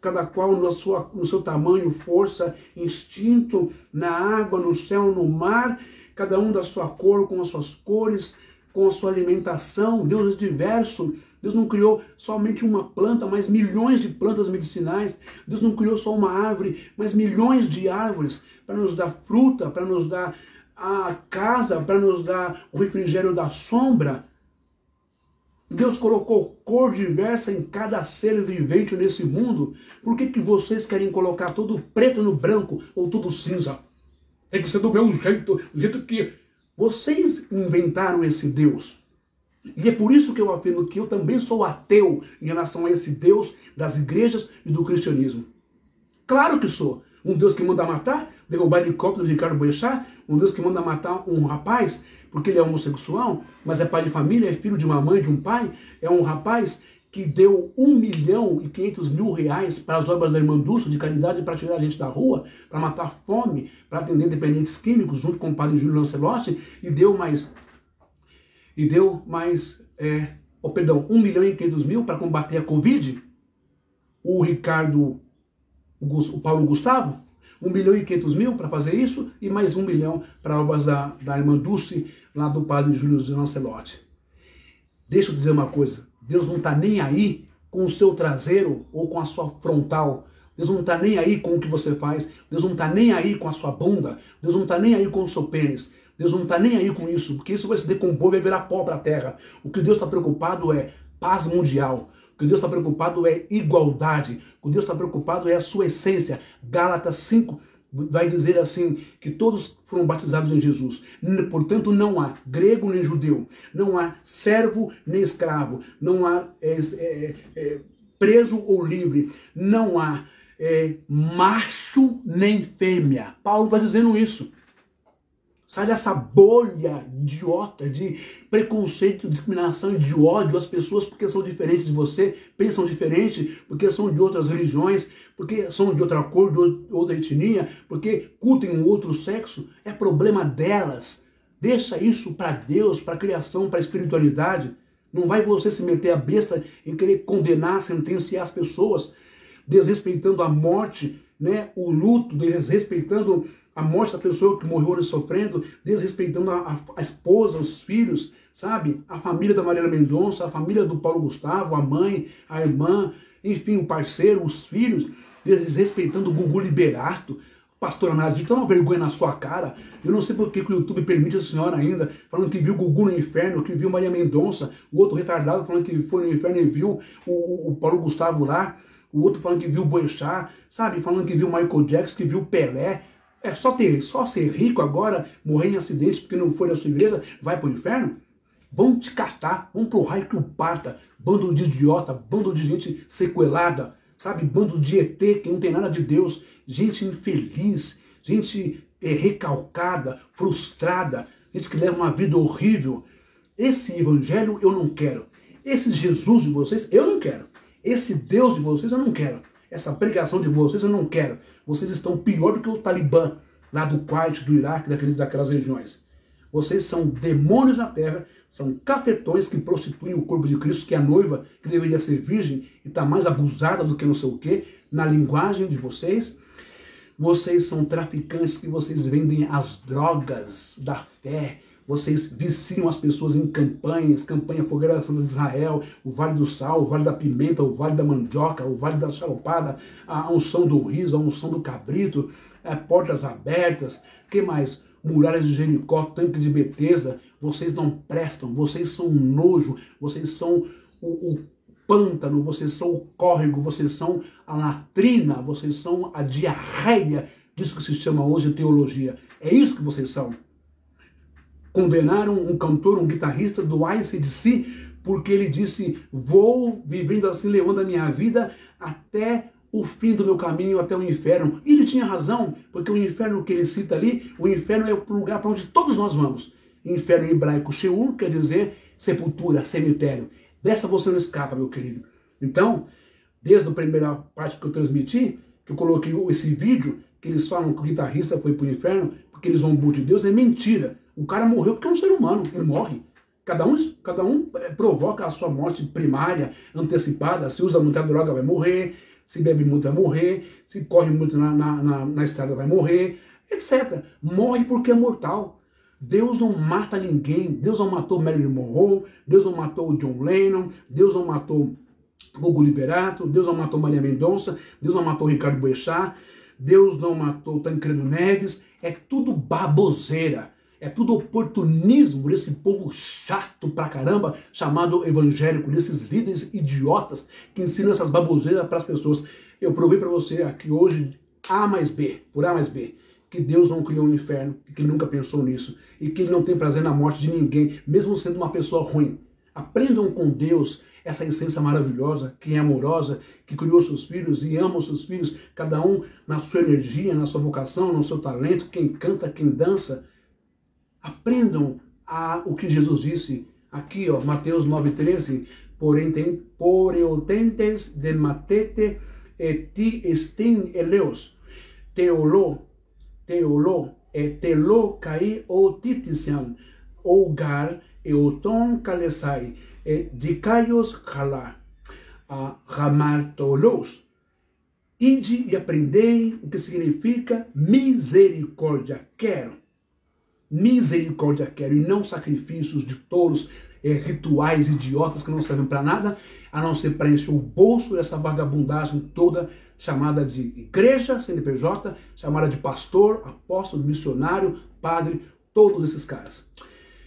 cada qual no seu tamanho, força, instinto, na água, no céu, no mar, cada um da sua cor, com as suas cores, com a sua alimentação. Deus é diverso. Deus não criou somente uma planta, mas milhões de plantas medicinais. Deus não criou só uma árvore, mas milhões de árvores para nos dar fruta, para nos dar a casa, para nos dar o refrigério da sombra. Deus colocou cor diversa em cada ser vivente nesse mundo. Por que vocês querem colocar tudo preto no branco ou tudo cinza? Tem que ser do meu jeito, do jeito que vocês inventaram esse Deus. E é por isso que eu afirmo que eu também sou ateu em relação a esse Deus das igrejas e do cristianismo. Claro que sou. Um Deus que manda matar, derrubar helicóptero de Carlos Boechat, um Deus que manda matar um rapaz porque ele é homossexual, mas é pai de família, é filho de uma mãe, de um pai, é um rapaz que deu 1.500.000 reais para as obras da Irmã Dulce de caridade para tirar a gente da rua, para matar fome, para atender dependentes químicos, junto com o padre Júlio Lancelotti, e deu mais 1.500.000 para combater a Covid. O Paulo Gustavo, 1.500.000 para fazer isso, e mais 1 milhão para obras da Irmã Dulce, lá do padre Júlio Lancelotti. Deixa eu dizer uma coisa, Deus não está nem aí com o seu traseiro ou com a sua frontal. Deus não está nem aí com o que você faz. Deus não está nem aí com a sua bunda. Deus não está nem aí com o seu pênis. Deus não está nem aí com isso, porque isso vai se decompor e vai virar pó para a terra. O que Deus está preocupado é paz mundial. O que Deus está preocupado é igualdade. O que Deus está preocupado é a sua essência. Gálatas 5 vai dizer assim, que todos foram batizados em Jesus. Portanto, não há grego nem judeu, não há servo nem escravo, não há preso ou livre, não há macho nem fêmea. Paulo está dizendo isso. Sai dessa bolha idiota de preconceito, discriminação e de ódio às pessoas porque são diferentes de você, pensam diferente, porque são de outras religiões, porque são de outra cor, de outra etnia, porque curtem um outro sexo. É problema delas. Deixa isso para Deus, para a criação, para a espiritualidade. Não vai você se meter a besta em querer condenar, sentenciar as pessoas, desrespeitando a morte, né, o luto, desrespeitando a morte da pessoa que morreu sofrendo, desrespeitando a esposa, os filhos, sabe? A família da Marília Mendonça, a família do Paulo Gustavo, a mãe, a irmã, enfim, o parceiro, os filhos, desrespeitando o Gugu Liberato. Pastora Maradinha, toma uma vergonha na sua cara. Eu não sei por que o YouTube permite a senhora ainda, falando que viu Gugu no inferno, que viu Maria Mendonça, o outro retardado falando que foi no inferno e viu o Paulo Gustavo lá, o outro falando que viu o Boechat, sabe? Falando que viu Michael Jackson, que viu Pelé. É só ser rico agora, morrer em acidente porque não foi na sua igreja, vai pro inferno? Vão te catar, vão pro raio que o parta. Bando de idiota, bando de gente sequelada, sabe? Bando de ET que não tem nada de Deus. Gente infeliz, gente recalcada, frustrada, gente que leva uma vida horrível. Esse evangelho eu não quero. Esse Jesus de vocês eu não quero. Esse Deus de vocês eu não quero. Essa pregação de vocês eu não quero. Vocês estão pior do que o Talibã, lá do Kuwait, do Iraque, daquelas regiões. Vocês são demônios na terra, são cafetões que prostituem o corpo de Cristo, que é a noiva, que deveria ser virgem, e está mais abusada do que não sei o quê, na linguagem de vocês. Vocês são traficantes que vocês vendem as drogas da fé. Vocês viciam as pessoas em campanhas, campanha Fogueira Santa de Israel, o Vale do Sal, o Vale da Pimenta, o Vale da Mandioca, o Vale da Charopada, a unção do riso, a unção do cabrito, portas abertas, que mais? Muralhas de Jericó, tanque de Betesda. Vocês não prestam, vocês são nojo, vocês são o pântano, vocês são o córrego, vocês são a latrina, vocês são a diarreia disso que se chama hoje teologia. É isso que vocês são. Condenaram um cantor, um guitarrista do AC/DC, porque ele disse, vou vivendo assim, levando a minha vida até o fim do meu caminho, até o inferno. E ele tinha razão, porque o inferno que ele cita ali, o inferno é o lugar para onde todos nós vamos. Inferno em hebraico, Sheol, quer dizer sepultura, cemitério. Dessa você não escapa, meu querido. Então, desde a primeira parte que eu transmiti, que eu coloquei esse vídeo, que eles falam que o guitarrista foi para o inferno, porque eles zombou de Deus, é mentira. O cara morreu porque é um ser humano, ele morre. Cada um provoca a sua morte primária, antecipada. Se usa muita droga, vai morrer. Se bebe muito, vai morrer. Se corre muito na estrada, vai morrer, etc. Morre porque é mortal. Deus não mata ninguém. Deus não matou Marilyn Monroe. Deus não matou John Lennon. Deus não matou Gugu Liberato. Deus não matou Maria Mendonça. Deus não matou Ricardo Boechat. Deus não matou Tancredo Neves. É tudo baboseira. É tudo oportunismo desse povo chato pra caramba, chamado evangélico, desses líderes idiotas que ensinam essas baboseiras para as pessoas. Eu provei para você aqui hoje, A mais B, por A mais B, que Deus não criou um inferno, que nunca pensou nisso, e que ele não tem prazer na morte de ninguém, mesmo sendo uma pessoa ruim. Aprendam com Deus essa essência maravilhosa, que é amorosa, que criou seus filhos e ama os seus filhos, cada um na sua energia, na sua vocação, no seu talento, quem canta, quem dança. Aprendam o que Jesus disse aqui, ó, Mateus 9,13, por eu tentes de matete ti estin eleos, teolo, telo cai o titisian, o gar e o ton calesai, dicaios halá, ramartolos. Ide e aprendei o que significa misericórdia, quero. Misericórdia quero, e não sacrifícios de touros, rituais idiotas que não servem para nada, a não ser para encher o bolso dessa vagabundagem toda, chamada de igreja, CNPJ, chamada de pastor, apóstolo, missionário, padre, todos esses caras.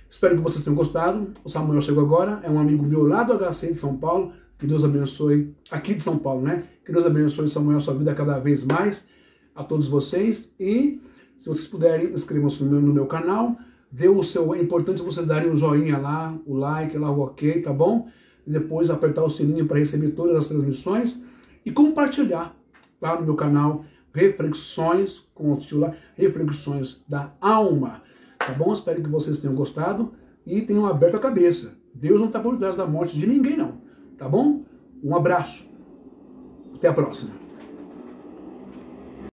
Espero que vocês tenham gostado. O Samuel chegou agora, é um amigo meu lá do HC de São Paulo. Que Deus abençoe, aqui de São Paulo, né? Que Deus abençoe, Samuel, sua vida cada vez mais, a todos vocês. E se vocês puderem, inscrevam-se no meu canal. É importante vocês darem o joinha lá, o like lá, o ok, tá bom? E depois apertar o sininho para receber todas as transmissões. E compartilhar lá no meu canal Reflexões, com o tio lá, Reflexões da Alma. Tá bom? Espero que vocês tenham gostado e tenham aberto a cabeça. Deus não está por trás da morte de ninguém, não. Tá bom? Um abraço. Até a próxima.